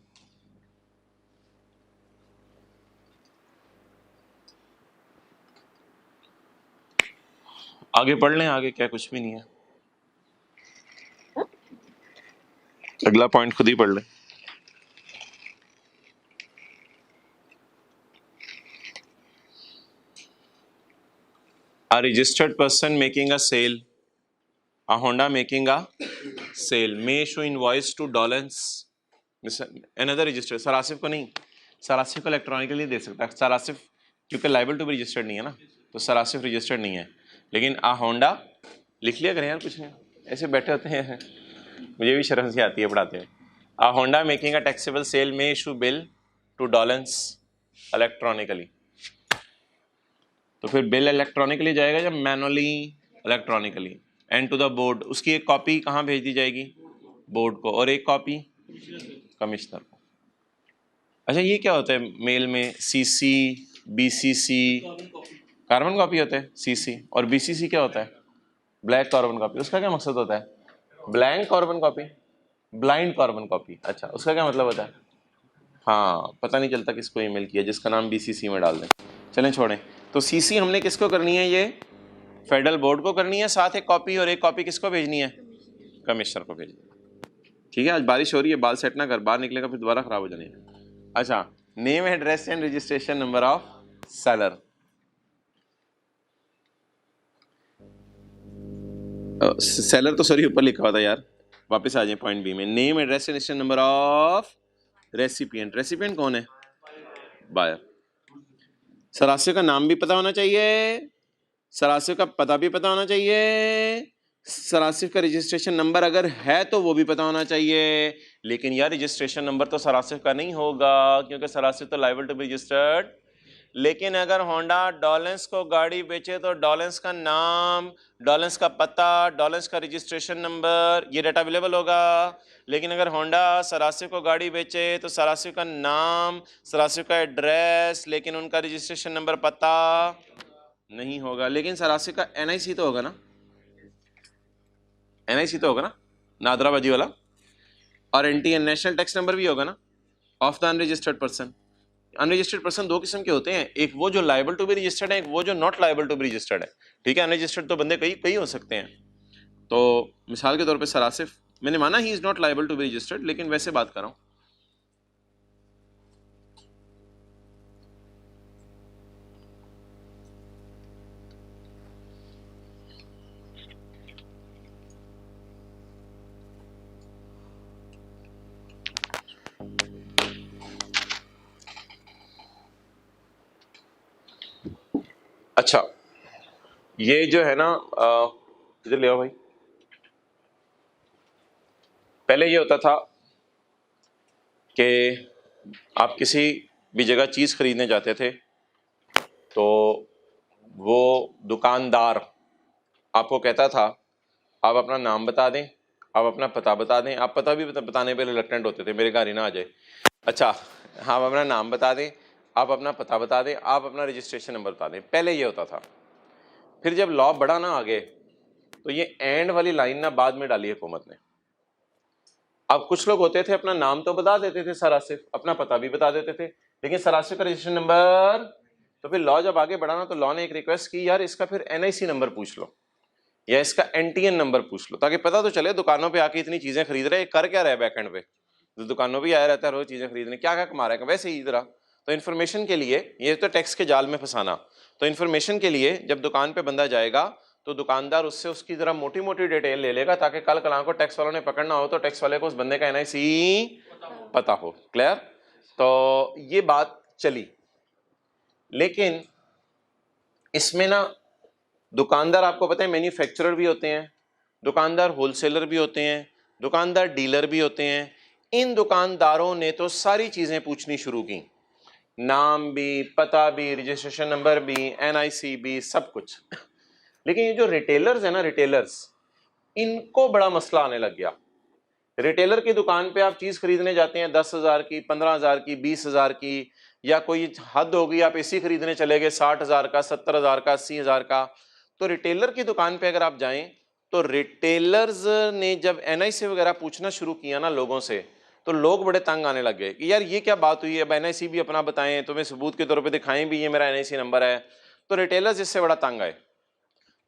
आगे पढ़ लें, आगे क्या कुछ भी नहीं है, अगला पॉइंट खुद ही पढ़ लें। A registered person making a sale, a Honda making a sale may issue invoice to Dolans another registered। सरासिफ को नहीं, सरासिफ को इलेक्ट्रॉनिकली दे सकता है, सरासिफ क्योंकि लाइबल टू बी रजिस्टर्ड नहीं है ना, तो सरासिफ रजिस्टर्ड नहीं है। लेकिन आ होंडा लिख लिया करें यार, कुछ नहीं ऐसे बैठे होते हैं, मुझे भी शर्म सी आती है पढ़ाते हुए। A Honda making a taxable sale may issue bill to dollens electronically. तो फिर बिल इलेक्ट्रॉनिकली जाएगा या manually? Electronically. And to the board, उसकी एक कॉपी कहाँ भेज दी जाएगी? बोर्ड को, और एक कॉपी कमिश्नर को। अच्छा ये क्या होता है मेल में? सीसी, बीसीसी, कार्बन कॉपी होता है सीसी, और बीसीसी क्या होता है? Black carbon copy. उसका क्या मकसद होता है? Blank carbon copy, blind carbon copy. अच्छा उसका क्या मतलब होता है? हाँ, पता नहीं चलता किसको ईमेल किया, जिसका नाम बीसीसी में डाल दें। चलें छोड़ें। तो सीसी हमने किसको करनी है? ये फेडरल बोर्ड को करनी है, साथ एक कॉपी, और एक कॉपी किसको भेजनी है? कमिश्नर को भेजनी है। ठीक है, आज बारिश हो रही है, बाल सेट ना कर, बाहर निकलेगा फिर दोबारा खराब हो जाने। अच्छा, name, address and registration number of seller. Seller तो सॉरी ऊपर लिखा हुआ था यार, वापस आ जाए पॉइंट बी में। Name, address and registration number of recipient. Recipient कौन है? बायर। सरासियों का नाम भी पता होना चाहिए, सरासिफ का पता भी पता होना चाहिए, सरासिफ का रजिस्ट्रेशन नंबर अगर है तो वो भी पता होना चाहिए। लेकिन यार रजिस्ट्रेशन नंबर तो सरासिफ का नहीं होगा, क्योंकि सरासिफ तो लायबल टू बी रजिस्टर्ड। लेकिन अगर होंडा डॉलेंस को गाड़ी बेचे तो डॉलेंस का नाम, डॉलेंस का पता, डॉलेंस का रजिस्ट्रेशन नंबर, ये डाटा अवेलेबल होगा। लेकिन अगर होंडा सरासिफ को गाड़ी बेचे तो सरासिफ का नाम, सरासिफ का एड्रेस, लेकिन उनका रजिस्ट्रेशन नंबर पता नहीं होगा। लेकिन सरासिफ का एनआईसी तो होगा ना, एनआईसी तो होगा ना, नादराबाजी वाला, और एनटीएन नेशनल टैक्स नंबर भी होगा ना of the unregistered person. Unregistered person दो किस्म के होते हैं, एक वो जो लायबल टू बी रजिस्टर्ड है, एक वो जो not liable to be registered है। ठीक है, अनरजिस्टर्ड तो बंदे कई कई हो सकते हैं। तो मिसाल के तौर पे सरासिफ, मैंने माना he is not liable to be registered, लेकिन वैसे बात कर रहा हूँ। अच्छा ये जो है ना, इधर ले आओ भाई। पहले ये होता था कि आप किसी भी जगह चीज खरीदने जाते थे तो वो दुकानदार आपको कहता था आप अपना नाम बता दें, आप अपना पता बता दें। आप पता भी बताने पे रिलक्टेंट होते थे, मेरे घर ही ना आ जाए। अच्छा, आप अपना नाम बता दें, आप अपना पता बता दें, आप अपना रजिस्ट्रेशन नंबर बता दें। पहले ये होता था। फिर जब लॉ बढ़ा ना आगे, तो ये एंड वाली लाइन ना बाद में डाली हुकूमत ने। अब कुछ लोग होते थे अपना नाम तो बता देते थे सरासिफ, अपना पता भी बता देते थे, लेकिन सरासिफ का रजिस्ट्रेशन नंबर। तो फिर लॉ जब आगे बढ़ा ना, तो लॉ ने एक रिक्वेस्ट की, यार इसका फिर एनआईसी नंबर पूछ लो या इसका एनटीएन नंबर पूछ लो, ताकि पता तो चले दुकानों पे आके इतनी चीजें खरीद रहे, कर क्या रहा है बैकएंड पे। तो दुकानों भी आया रहता है रोज चीजें खरीदने, क्या क्या कमा रहा है वैसे ही इधर। तो इन्फॉर्मेशन के लिए, ये तो टैक्स के जाल में फंसाना, तो इन्फॉर्मेशन के लिए जब दुकान पे बंदा जाएगा तो दुकानदार उससे उसकी जरा मोटी मोटी डिटेल ले लेगा, ताकि कल कल को टैक्स वालों ने पकड़ना हो तो टैक्स वाले को उस बंदे का एनआईसी पता हो। क्लियर? तो ये बात चली। लेकिन इसमें ना दुकानदार आपको पता है मैन्युफैक्चरर भी होते हैं, दुकानदार होलसेलर भी होते हैं, दुकानदार डीलर भी होते हैं। इन दुकानदारों ने तो सारी चीजें पूछनी शुरू की, नाम भी, पता भी, रजिस्ट्रेशन नंबर भी, एनआईसी भी, सब कुछ। लेकिन ये जो रिटेलर्स है ना, रिटेलर्स, इनको बड़ा मसला आने लग गया। रिटेलर की दुकान पे आप चीज खरीदने जाते हैं 10,000 की, 15,000 की, 20,000 की, या कोई हद होगी आप एसी खरीदने चले गए 60,000 का, 70,000 का, 80,000 का। तो रिटेलर की दुकान पे अगर आप जाएं तो रिटेलर्स ने जब एनआईसी वगैरह पूछना शुरू किया ना लोगों से, तो लोग बड़े तंग आने लग गए कि यार ये क्या बात हुई है, अब एनआईसी भी अपना बताएं, तुम्हें सबूत के तौर पे दिखाएं भी ये मेरा एनआईसी नंबर है। तो रिटेलर्स इससे बड़ा तंग आए।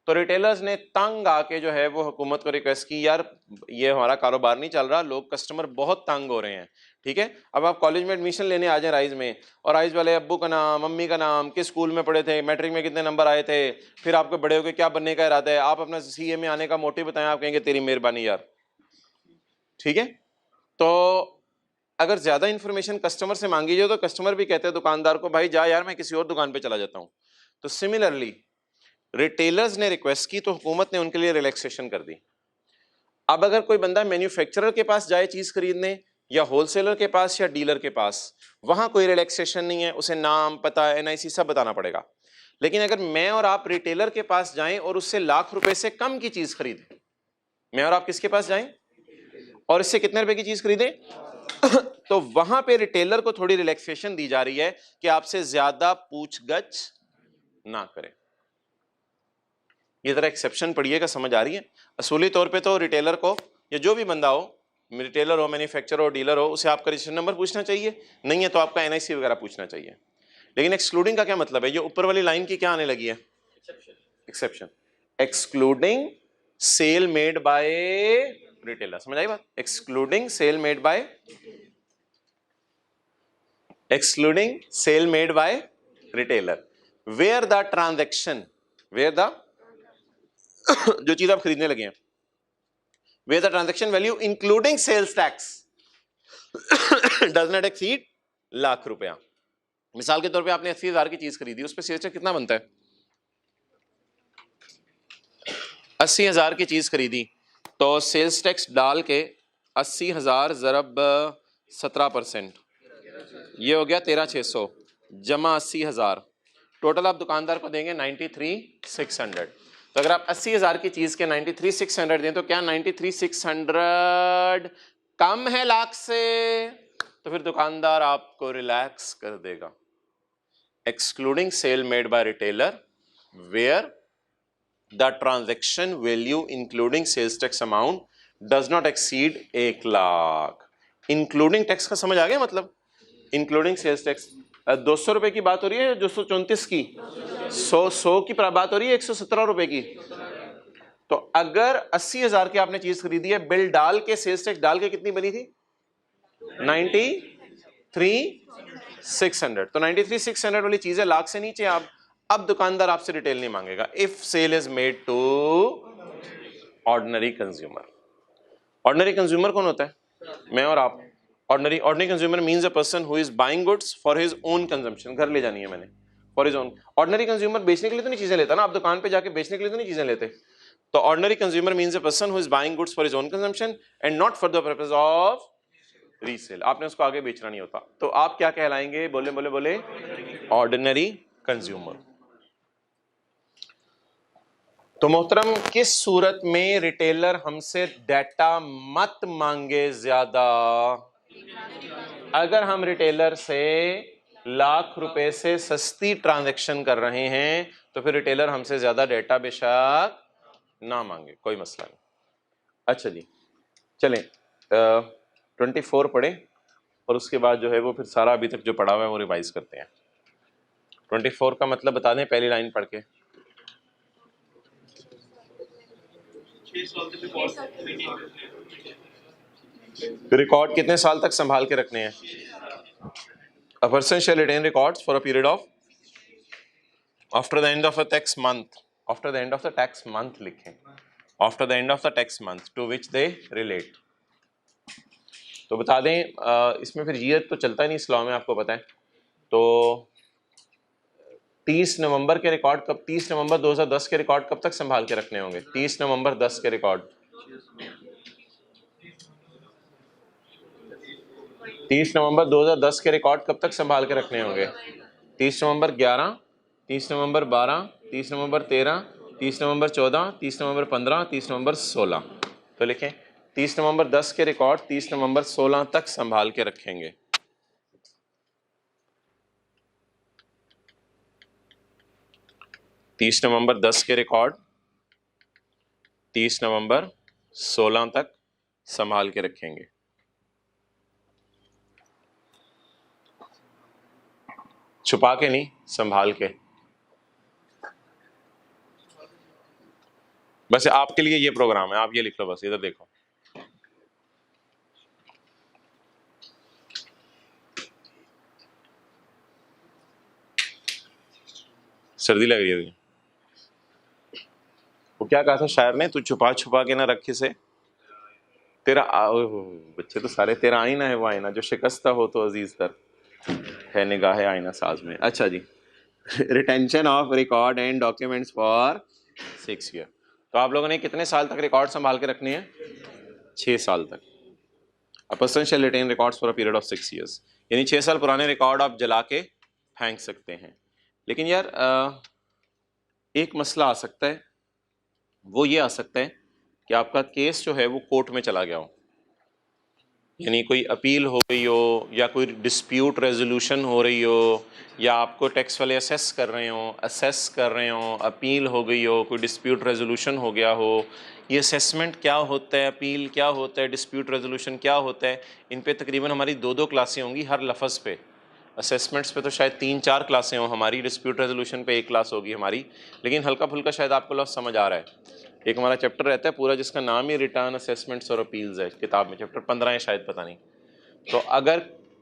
तो रिटेलर्स ने तंग आके जो है वो हुकूमत को रिक्वेस्ट की, यार ये हमारा कारोबार नहीं चल रहा, लोग कस्टमर बहुत तंग हो रहे हैं, ठीक है। अब आप कॉलेज में एडमिशन लेने आ जाए राइज में, और राइज वाले अब्बू का नाम, मम्मी का नाम, किस स्कूल में पढ़े थे, मैट्रिक में कितने नंबर आए थे, फिर आपको बड़े होकर क्या बनने का इरादा है, आप अपना सीए में आने का मोटिव बताएं, आप कहेंगे तेरी मेहरबानी यार, ठीक है। तो अगर ज्यादा इंफॉर्मेशन कस्टमर से मांगी जाए तो कस्टमर भी कहते हैं दुकानदार को, भाई जा यार मैं किसी और दुकान पे चला जाता हूं। तो सिमिलरली रिटेलर्स ने रिक्वेस्ट की तो हुकूमत ने उनके लिए रिलैक्सेशन कर दी। अब अगर कोई बंदा मैन्युफैक्चरर के पास जाए चीज खरीदने, या होलसेलर के पास या डीलर के पास, वहां कोई रिलैक्सेशन नहीं है, उसे नाम, पता, एनआईसी सब बताना पड़ेगा। लेकिन अगर मैं और आप रिटेलर के पास जाएं और उससे लाख रुपए से कम की चीज खरीदें, मैं और आप किसके पास जाएं और इससे कितने रुपए की चीज खरीदें, तो वहां पे रिटेलर को थोड़ी रिलैक्सेशन दी जा रही है कि आपसे ज्यादा पूछगछ ना करें। ये जरा एक्सेप्शन पढ़िएगा, समझ आ रही है। असूली तौर पे तो रिटेलर को, या जो भी बंदा हो, रिटेलर हो, मैन्युफैक्चरर हो, डीलर हो, उसे आपका रजिस्ट्रेशन नंबर पूछना चाहिए, नहीं है तो आपका एनआईसी वगैरह पूछना चाहिए। लेकिन एक्सक्लूडिंग का क्या मतलब है, ये ऊपर वाली लाइन की क्या आने लगी है, exception. Excluding sale made by retailer, समझ आई बात। Excluding sale made by, excluding sale made by retailer where the transaction, where the जो चीज आप खरीदने लगे हैं, where the transaction value including sales tax does not exceed lakh रुपया। मिसाल के तौर पे आपने 80,000 की चीज खरीदी, उस पर सेल्स टैक्स कितना बनता है, 80,000 की चीज खरीदी तो सेल्स टैक्स डाल के 80,000 ज़रब 17%, ये हो गया 13,600 जमा 80,000, टोटल आप दुकानदार को देंगे 93,600। तो अगर आप 80,000 की चीज के 93,600 दें तो क्या 93,600 कम है लाख से, तो फिर दुकानदार आपको रिलैक्स कर देगा। Excluding sale made by retailer where the transaction value including sales tax amount does not exceed 1 lakh. Including tax का समझ आ गया मतलब, इंक्लूडिंग सेल्स टैक्स। 200 रुपए की बात हो रही है, 234 की, 100 की बात हो रही है, 117 रुपए की। तो अगर 80,000 की आपने चीज खरीदी है, बिल डाल के, सेल्स टैक्स डाल के कितनी बनी थी, 93,600। तो 93,600 वाली चीज है, लाख से नीचे। आप अब दुकानदार आपसे डिटेल नहीं मांगेगा if sale is made to ordinary consumer. Ordinary consumer कौन होता है, मैं और आप। Ordinary consumer means a person who is buying goods for his own consumption, घर ले जानी है मैंने, for his own. Ordinary consumer बेचने के लिए तो नहीं चीजें लेता ना, आप दुकान पे जाके बेचने के लिए तो नहीं चीजें लेते। तो ordinary consumer means a person who is buying goods for his own consumption and not for the purpose of resale. आपने उसको आगे बेचना नहीं होता, तो आप क्या कहलाएंगे, बोले बोले बोले, ऑर्डिनरी कंज्यूमर। तो मोहतरम, किस सूरत में रिटेलर हमसे डाटा मत मांगे ज्यादा, अगर हम रिटेलर से लाख रुपए से सस्ती ट्रांजैक्शन कर रहे हैं तो फिर रिटेलर हमसे ज्यादा डेटा बेशक ना मांगे, कोई मसला नहीं। अच्छा जी, चलें 24 पढ़े और उसके बाद जो है वो फिर सारा अभी तक जो पढ़ा हुआ है वो रिवाइज करते हैं। 24 का मतलब बता दें पहली लाइन पढ़ के। रिकॉर्ड कितने साल तक संभाल के रखने हैं, A person shall retain records for a period of after the end of a tax month, after the end of the tax month लिखें, after the end of the tax month to which they relate। तो बता दें इसमें फिर year तो चलता ही नहीं इस लॉ में, आपको पता है। तो 30 नवंबर के रिकॉर्ड कब, 30 नवंबर 2010 के रिकॉर्ड कब तक संभाल के रखने होंगे, 30 नवंबर 10 के रिकॉर्ड, 30 नवंबर 2010 के रिकॉर्ड कब तक संभाल के रखने होंगे, 30 नवंबर 11, 30 नवंबर 12, 30 नवंबर 13, 30 नवंबर 14, 30 नवंबर 15, 30 नवंबर 16। तो लिखें 30 नवंबर 10 के रिकॉर्ड 30 नवंबर 16 तक संभाल के रखेंगे। तीस नवंबर 10 के रिकॉर्ड 30 नवंबर 16 तक संभाल के रखेंगे। छुपा के नहीं, संभाल के। बस आपके लिए ये प्रोग्राम है, आप ये लिख लो बस, इधर देखो। सर्दी लग रही है। वो क्या कहा था शायर ने, तू छुपा छुपा के ना रखे से तेरा बच्चे तो सारे, तेरा आईना है वो आईना जो शिकस्ता हो तो अजीज तर है निगाह आईना साज में। अच्छा जी, retention of record and documents for 6 year. तो आप लोगों ने कितने साल तक रिकॉर्ड संभाल के रखने हैं? 6 साल तक। A person shall retain records for a period of 6 years, यानी 6 साल पुराने रिकॉर्ड आप जला के फेंक सकते हैं। लेकिन यार एक मसला आ सकता है, वो ये आ सकता है कि आपका केस जो है वो कोर्ट में चला गया हो, यानी कोई अपील हो रही हो या कोई डिस्प्यूट रेजोल्यूशन हो रही हो, या आपको टैक्स वाले असेस कर रहे हो, अपील हो गई हो, कोई डिस्प्यूट रेजोल्यूशन हो गया हो। ये असेसमेंट क्या होता है, अपील क्या होता है, डिस्प्यूट रेजोल्यूशन क्या होता है, इन पे तकरीबन हमारी 2-2 क्लासें होंगी हर लफ्ज़ पे। असेसमेंट्स पे तो शायद 3-4 क्लासें हों हमारी, डिस्प्यूट रेजोल्यूशन पे 1 क्लास होगी हमारी, लेकिन हल्का फुल्का शायद आपको लफ्ज़ समझ आ रहा है। एक हमारा चैप्टर रहता है पूरा जिसका नाम ही रिटर्न असेसमेंट्स और अपील्स है, किताब में चैप्टर 15 है शायद, पता नहीं। तो अगर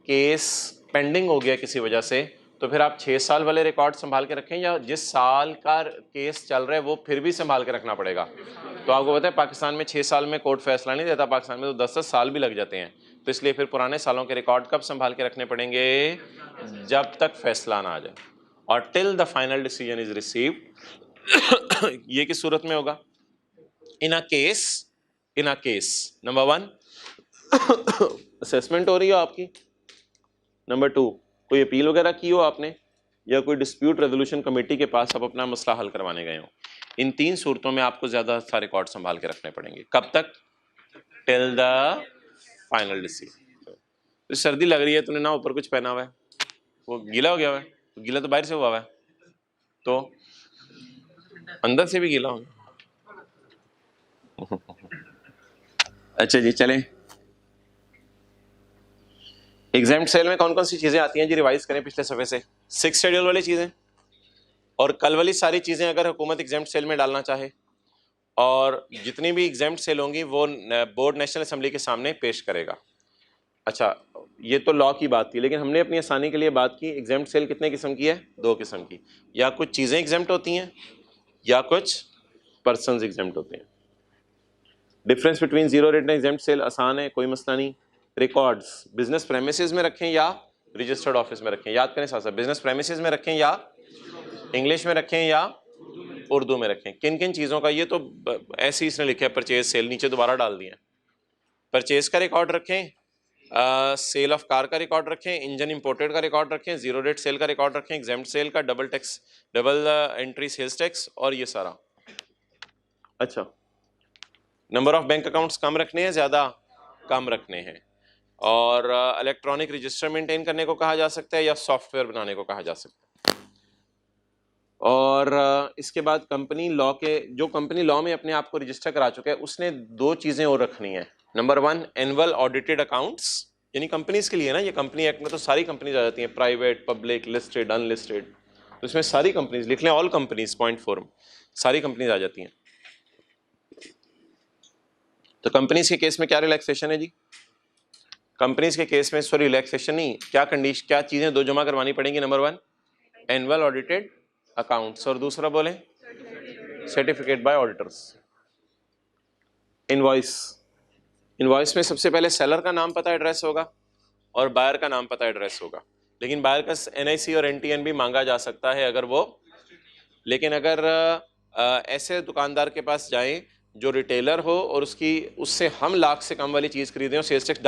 केस पेंडिंग हो गया किसी वजह से, तो फिर आप 6 साल वाले रिकॉर्ड संभाल के रखें, या जिस साल का केस चल रहा है वो फिर भी संभाल के रखना पड़ेगा। तो आपको पता है पाकिस्तान में 6 साल में कोर्ट फैसला नहीं देता, पाकिस्तान में तो 10-10 साल भी लग जाते हैं। तो इसलिए फिर पुराने सालों के रिकॉर्ड कब संभाल के रखने पड़ेंगे? जब तक फैसला ना आ जाए, और till the final decision is received. ये किस सूरत में होगा? इन अ केस नंबर 1 असेसमेंट हो रही हो आपकी, नंबर 2 कोई अपील वगैरह की हो आपने, या कोई डिस्प्यूट रेजोल्यूशन कमेटी के पास आप अपना मसला हल करवाने गए हो। इन 3 सूरतों में आपको ज्यादा सारे रिकॉर्ड संभाल के रखने पड़ेंगे। कब तक? Till the final decision. तो सर्दी लग रही है, तूने ना ऊपर कुछ पहना हुआ है, वो गीला हो गया हुआ है? तो गीला तो बाहर से हुआ है, तो अंदर से भी गीला हो गया। अच्छा जी, चलें। एग्जाम्ड सेल में कौन कौन सी चीजें आती हैं जी, रिवाइज करें पिछले सफे से। 6 शेड्यूल वाली चीजें और कल वाली सारी चीजें अगर हुकूमत एग्जाम्ड सेल में डालना चाहे, और जितनी भी एग्जाम्ड सेल होंगी वो बोर्ड नेशनल असेंबली के सामने पेश करेगा। अच्छा, ये तो लॉ की बात थी, लेकिन हमने अपनी आसानी के लिए बात की एग्जाम्ड सेल कितने किस्म की है? 2 किस्म की। या कुछ चीजें एग्जाम्प्ट होती हैं या कुछ पर्सन्स एग्जाम्प्ट होते हैं। Difference between zero rate and exempt sale आसान है, कोई मसला नहीं। रिकॉर्ड्स बिजनेस प्रेमिसेस में रखें या रजिस्टर्ड ऑफिस में रखें, याद करें साथ साथ, बिजनेस प्रेमिसेस में रखें या इंग्लिश में रखें या उर्दू में रखें। किन किन चीज़ों का, ये तो ऐसे ही इसने लिखा है परचेज सेल, नीचे दोबारा डाल दिया। परचेज का रिकॉर्ड रखें, सेल ऑफ कार का रिकॉर्ड रखें, इंजन इंपोर्टेड का रिकॉर्ड रखें, जीरो रेट सेल का रिकॉर्ड रखें, एग्जाम्प्ट सेल का, डबल एंट्री सेल्स टैक्स और ये सारा। अच्छा, नंबर ऑफ बैंक अकाउंट्स कम रखने हैं, ज़्यादा? कम रखने हैं। और इलेक्ट्रॉनिक रजिस्टर मेंटेन करने को कहा जा सकता है या सॉफ्टवेयर बनाने को कहा जा सकता है। और इसके बाद कंपनी लॉ के, जो कंपनी लॉ में अपने आप को रजिस्टर करा चुका है, उसने 2 चीज़ें और रखनी है। नंबर 1 एनुअल ऑडिटेड अकाउंट्स, यानी कंपनीज के लिए ना, ये कंपनी एक्ट में तो सारी कंपनीज आ जाती हैं, प्राइवेट, पब्लिक, लिस्टेड, अनलिस्टेड, तो इसमें सारी कंपनीज लिख लें, ऑल कंपनीज, पॉइंट 4 सारी कंपनीज आ जाती हैं। तो कंपनीज के केस में क्या रिलैक्सेशन है जी? कंपनीज के केस में सॉरी रिलैक्सेशन नहीं, क्या कंडीशन, क्या चीज़ें 2 जमा करवानी पड़ेंगी? नंबर 1 एनुअल ऑडिटेड अकाउंट्स, और दूसरा बोले certificate bye auditors. Invoice, invoice में सबसे पहले सेलर का नाम पता एड्रेस होगा और बायर का नाम पता एड्रेस होगा, लेकिन बायर का NIC और NTN भी मांगा जा सकता है अगर वो, लेकिन अगर ऐसे दुकानदार के पास जाएं जो रिटेलर हो और उससे हम लाख से कम वाली चीज़ खरीदें सेल्स टैक्स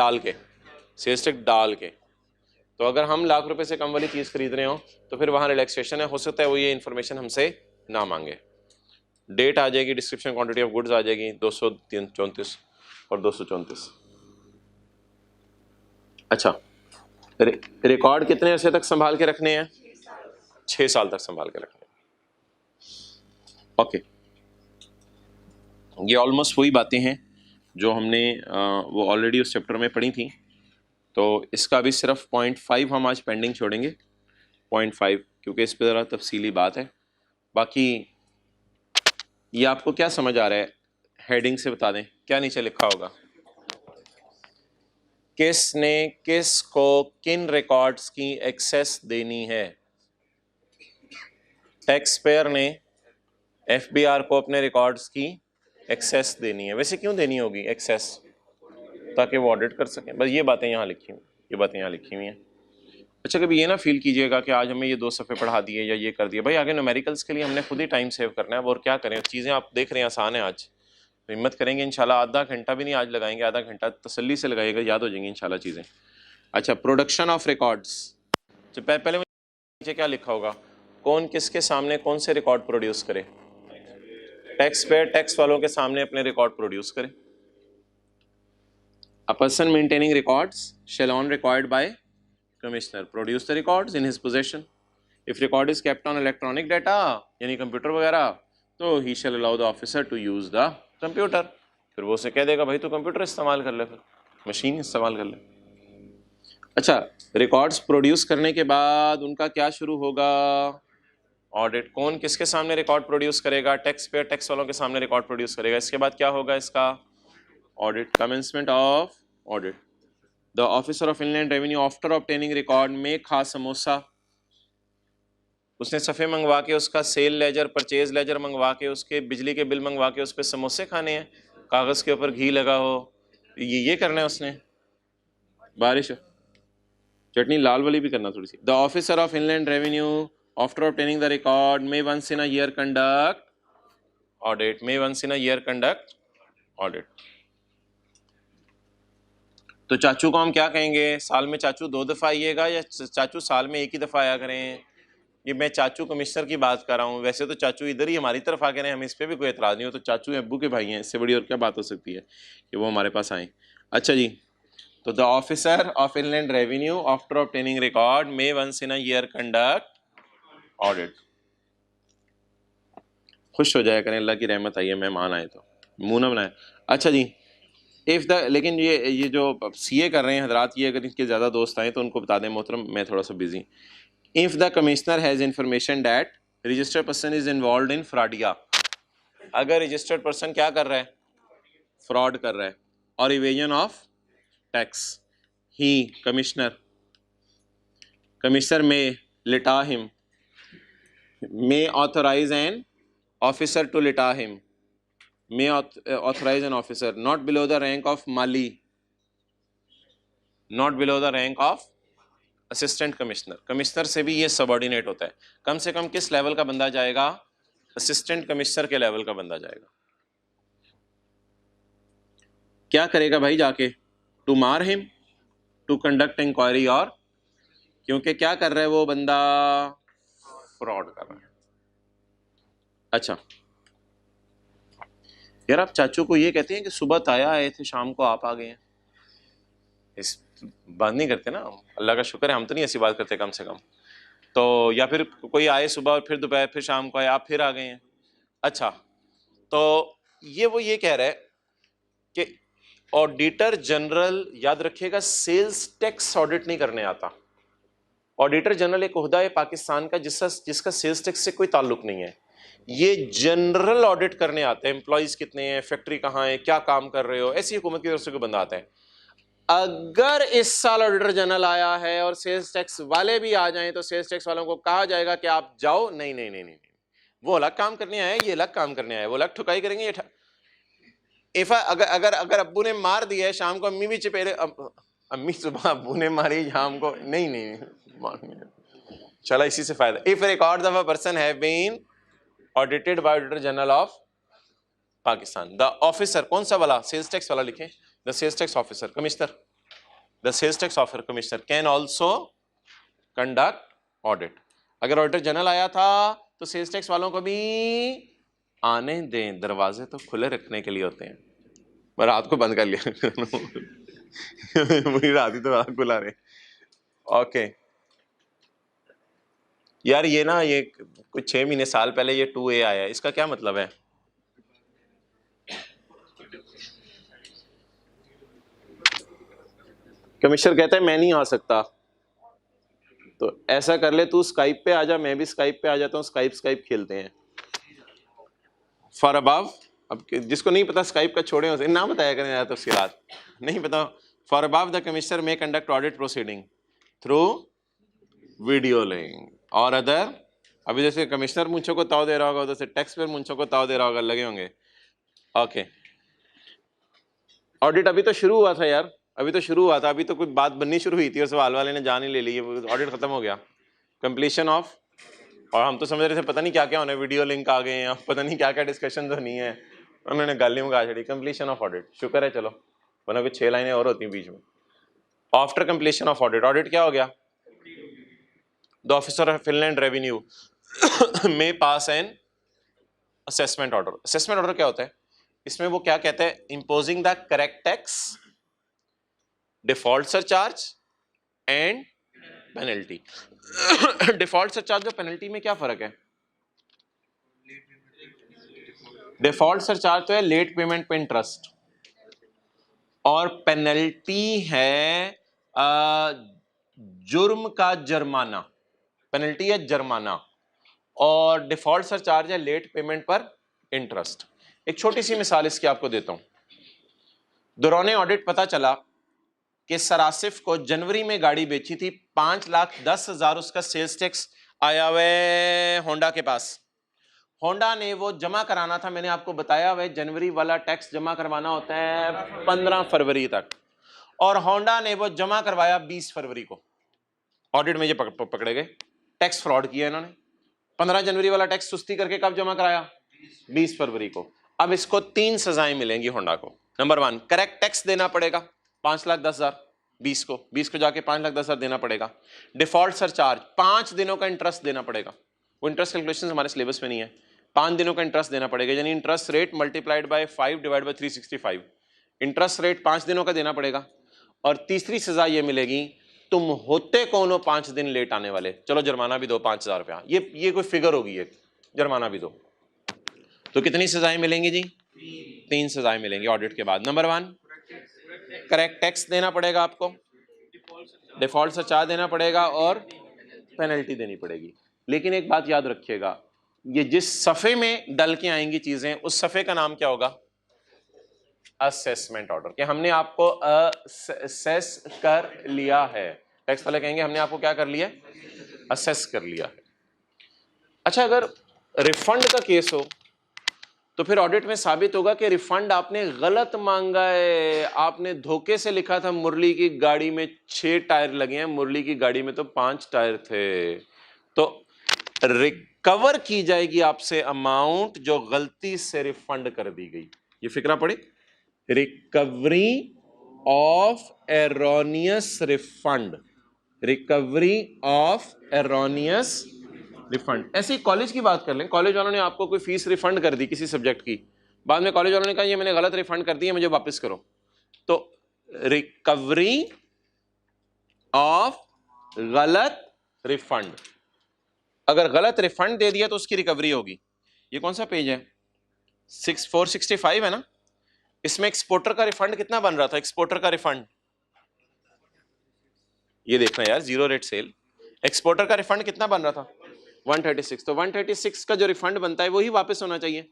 डाल के, तो अगर हम लाख रुपए से कम वाली चीज़ खरीद रहे हो तो फिर वहाँ रिलैक्सेशन है, हो सकता है वो ये इन्फॉर्मेशन हमसे ना मांगे। डेट आ जाएगी, डिस्क्रिप्शन क्वांटिटी ऑफ गुड्स आ जाएगी 234 और 234। अच्छा, रिकॉर्ड कितने अरसे तक संभाल के रखने हैं? 6 साल तक संभाल के रखने हैं। ओके, ये ऑलमोस्ट वही बातें हैं जो हमने वो ऑलरेडी उस चैप्टर में पढ़ी थी। तो इसका भी सिर्फ 0.5 हम आज पेंडिंग छोड़ेंगे, 0.5, क्योंकि इस पर ज़रा तफसीली बात है। बाकी ये आपको क्या समझ आ रहा है, हेडिंग से बता दें, क्या नीचे लिखा होगा? किसने किसको किन रिकॉर्ड्स की एक्सेस देनी है? टैक्स पेयर ने एफबीआर को अपने रिकॉर्ड्स की एक्सेस देनी है। वैसे क्यों देनी होगी एक्सेस? ताकि वो ऑडिट कर सकें। बस ये बातें यहाँ लिखी हुई, ये बातें यहाँ लिखी हुई हैं। अच्छा, कभी ये ना फील कीजिएगा कि आज हमें ये 2 सफ़े पढ़ा दिए या ये कर दिया। भाई आगे न्यूमेरिकल्स के लिए हमने खुद ही टाइम सेव करना है, और क्या करें, चीज़ें आप देख रहे हैं आसान है। आज तो हिम्मत करेंगे इंशाल्लाह, आधा घंटा भी नहीं आज लगाएंगे, आधा घंटा तसल्ली से लगाएगा, याद हो जाएंगी इंशाल्लाह चीज़ें। अच्छा, प्रोडक्शन ऑफ रिकॉर्ड्स। तो पहले नीचे क्या लिखा होगा? कौन किसके सामने कौन से रिकॉर्ड प्रोड्यूस करे? टैक्स पेयर टैक्स वालों के सामने अपने रिकॉर्ड प्रोड्यूस करे। A person maintaining records shall on required by commissioner produce the records in his possession. If record is kept on electronic data यानी कंप्यूटर वगैरह, तो he shall allow the officer to use the computer. फिर वो उसे कह देगा भाई तू कंप्यूटर इस्तेमाल कर ले, फिर मशीन इस्तेमाल कर ले। अच्छा, रिकॉर्ड्स प्रोड्यूस करने के बाद उनका क्या शुरू होगा? ऑडिट। कौन किसके सामने रिकॉर्ड प्रोड्यूस करेगा? टैक्स पेयर टैक्स वालों के सामने रिकॉर्ड प्रोड्यूस करेगा। इसके बाद क्या होगा इसका? Audit. Commencement of audit. The officer of inland revenue after obtaining record में खा समोसा। उसने सफ़े मंगवा के उसका सेल लेजर परचेज लेजर मंगवा के उसके बिजली के बिल मंगवा के उस पर समोसे खाने हैं, कागज़ के ऊपर घी लगा हो, ये करना है उसने। बारिश चटनी लाल वाली भी करना थोड़ी सी। The officer of inland revenue after obtaining the record may once in a year conduct audit. May once in a year conduct audit. तो चाचू को हम क्या कहेंगे? साल में चाचू 2 दफ़ा आइएगा या चाचू साल में 1 ही दफ़ा आया करें? ये मैं चाचू कमिश्नर की बात कर रहा हूँ। वैसे तो चाचू इधर ही हमारी तरफ आ गए हैं, हमें इस पर भी कोई एतराज़ नहीं हो। तो चाचू अब्बू के भाई हैं, इससे बड़ी और क्या बात हो सकती है कि वो हमारे पास आए। अच्छा जी, तो the officer of inland revenue after obtaining record may once in a year conduct audit. खुश हो जाया करें, अल्लाह की रहमत आई है, मेहमान आए तो मुंह ना बनाए। अच्छा जी, इफ़ द, लेकिन ये जो सीए कर रहे हैं हजरात, ये अगर इनके ज़्यादा दोस्त आए तो उनको बता दें मोहतरम, मैं थोड़ा सा busy. If the commissioner has information that registered person is involve in फ्रॉडिया। अगर रजिस्टर्ड पर्सन क्या कर रहा है? फ्रॉड कर रहा है और evasion of tax, he commissioner में लिटा him, may authorize an officer to lita him, may authorize an officer not below the rank of mali, not below the rank of assistant commissioner। Commissioner से भी ये subordinate होता है। कम से कम किस level का बंदा जाएगा? असिस्टेंट कमिश्नर के लेवल का बंदा जाएगा। क्या करेगा भाई जाके? टू मार हिम, टू कंडक्ट इंक्वायरी, और क्योंकि क्या कर रहा है वो बंदा? फ्रॉड कर रहा है। अच्छा यार, आप चाचू को ये कहते हैं कि सुबह ताया आए थे, शाम को आप आ गए हैं? इस बात नहीं करते ना, अल्लाह का शुक्र है हम तो नहीं ऐसी बात करते कम से कम। तो या फिर कोई आए सुबह और फिर दोपहर फिर शाम को आए, आप फिर आ गए हैं। अच्छा, तो वो ये कह रहा है कि ऑडिटर जनरल, याद रखिएगा, सेल्स टैक्स ऑडिट नहीं करने आता। ऑडिटर जनरल एक ओहदा है पाकिस्तान का जिसका सेल्स टैक्स से कोई ताल्लुक नहीं है। ये जनरल ऑडिट करने आते हैं, एम्प्लॉइज कितने हैं, फैक्ट्री कहाँ है, क्या काम कर रहे हो, ऐसी हुकूमत की तरफ से कोई बंदा आता है। अगर इस साल ऑडिटर जनरल आया है और सेल्स टैक्स वाले भी आ जाएं तो सेल्स टैक्स वालों को कहा जाएगा कि आप जाओ। नहीं नहीं नहीं नहीं, वो अलग काम करने आए, ये अलग काम करने आए, वो अलग ठुकाई करेंगे। ये इफ अगर अगर अगर अब्बू ने मार दिया है शाम को, अम्मी भी चपेरे, अम्मी सुबह अब्बू ने मारी शाम को, नहीं नहीं चला, इसी से फायदा। If records of a person have been audited by auditor general of Pakistan, the officer, कौन सा वाला? सेल्स टैक्स वाला लिखें। The sales tax officer commissioner, the sales tax officer commissioner can also conduct audit. अगर ऑडिटर जनरल आया था तो sales tax वालों को भी आने दें, दरवाजे तो खुले रखने के लिए होते हैं। मैं रात को बंद कर लिया मुझे रात ही तो रात खुला रहे। ओके यार, ये ना, ये कुछ 6 महीने साल पहले ये 2A आया है, इसका क्या मतलब है? कमिश्नर कहता है मैं नहीं आ सकता, तो ऐसा कर ले, तू स्काइप पे आ जा, मैं भी स्काइप पे आ जाता हूँ, स्काइप खेलते हैं। फॉर अबव, अब जिसको नहीं पता स्काइप का छोड़े उसे ना बताया करें यार तफसीलात नहीं पता। For above the commissioner may conduct audit proceeding through video link और अदर। अभी जैसे कमिश्नर मुंछों को ताव दे रहा होगा, उधर से टैक्स पेयर मुंछों को ताव दे रहा होगा, लगे होंगे। ओके, ऑडिट अभी तो शुरू हुआ था यार, अभी तो शुरू हुआ था, अभी तो कोई बात बननी शुरू हुई थी और सवाल वाले ने जान ही ले ली, ऑडिट खत्म हो गया। कंप्लीशन ऑफ, और हम तो समझ रहे थे पता नहीं क्या क्या होना है, वीडियो लिंक आ गए हैं, पता नहीं क्या क्या डिस्कशन तो नहीं है, उन्होंने गाली में छड़ी। कंप्लीशन ऑफ ऑडिट, शुक्र है चलो, वरना कुछ 6 लाइनें और होती हैं बीच में। After completion of audit, audit क्या हो गया? The officer of Finland revenue may pass an assessment order. Assessment order क्या होता है? इसमें वो क्या कहते हैं? Imposing the correct tax, default surcharge and penalty. Default surcharge और पेनल्टी में क्या फर्क है? डिफॉल्ट सरचार्ज तो है लेट पेमेंट पे इंटरेस्ट, और पेनल्टी है जुर्म का जुर्माना, पेनल्टी है जुर्माना, और डिफॉल्ट सरचार्ज है लेट पेमेंट पर इंटरेस्ट। एक छोटी सी मिसाल इसकी आपको देता हूं। दौरान ऑडिट पता चला कि सरासिफ को जनवरी में गाड़ी बेची थी, 5,10,000 उसका सेल्स टैक्स आया हुआ है होंडा के पास। होंडा ने वो जमा कराना था, मैंने आपको बताया हुआ जनवरी वाला टैक्स जमा करवाना होता है 15 फरवरी तक, और होंडा ने वो जमा करवाया 20 फरवरी को। ऑडिट में ये पकड़े गए, टैक्स फ्रॉड किया इन्होंने। 15 जनवरी वाला टैक्स सुस्ती करके कब जमा कराया? 20 फरवरी को। अब इसको 3 सजाएं मिलेंगी होंडा को। नंबर 1, करेक्ट टैक्स देना पड़ेगा 5,10,000 20 को जाके 5,10,000 देना पड़ेगा। डिफॉल्ट सरचार्ज 5 दिनों का इंटरेस्ट देना पड़ेगा, वो इंटरेस्ट कैलकुलेशन हमारे सिलेबस में नहीं है। 5 दिनों का इंटरेस्ट देना पड़ेगा, यानी interest rate multiplied by 5 divide by 365, interest rate 5 दिनों का देना पड़ेगा। और तीसरी सजा ये मिलेगी, तुम होते कौन हो 5 दिन लेट आने वाले, चलो जुर्माना भी दो 5,000 रुपया, ये कोई फिगर होगी, एक जुर्माना भी दो। तो कितनी सजाएं मिलेंगी जी? 3 सजाएं मिलेंगी ऑडिट के बाद। नंबर 1, करेक्ट टैक्स देना पड़ेगा आपको, डिफॉल्ट सरचार्ज देना पड़ेगा, और पेनल्टी देनी पड़ेगी। लेकिन एक बात याद रखिएगा, ये जिस सफ़े में डल के आएंगी चीजें, उस सफ़े का नाम क्या होगा? असेसमेंट ऑर्डर, कि हमने आपको असेस कर लिया है। टैक्स वाले कहेंगे हमने आपको क्या कर लिया? असेस कर लिया है। अच्छा, अगर रिफंड का केस हो तो फिर ऑडिट में साबित होगा कि रिफंड आपने गलत मांगा है, आपने धोखे से लिखा था मुरली की गाड़ी में 6 टायर लगे हैं, मुरली की गाड़ी में तो 5 टायर थे। तो रिकवर की जाएगी आपसे अमाउंट जो गलती से रिफंड कर दी गई। ये फिक्रा पड़े, recovery of erroneous refund, recovery of erroneous refund. ऐसे ही कॉलेज की बात कर लें, कॉलेज वालों ने आपको कोई फीस रिफंड कर दी किसी सब्जेक्ट की, बाद में कॉलेज वालों ने कहा ये मैंने गलत रिफंड कर दी है, मुझे वापस करो। तो रिकवरी ऑफ गलत रिफंड, अगर गलत रिफंड दे दिया तो उसकी रिकवरी होगी। ये कौन सा पेज है? 465 है ना? इसमें एक्सपोर्टर का रिफंड कितना बन रहा था? एक्सपोर्टर का रिफंड ये देखना यार, 0 रेट सेल, एक्सपोर्टर का रिफंड कितना बन रहा था? 136। तो 136 का जो रिफंड बनता है वही वापस होना चाहिए।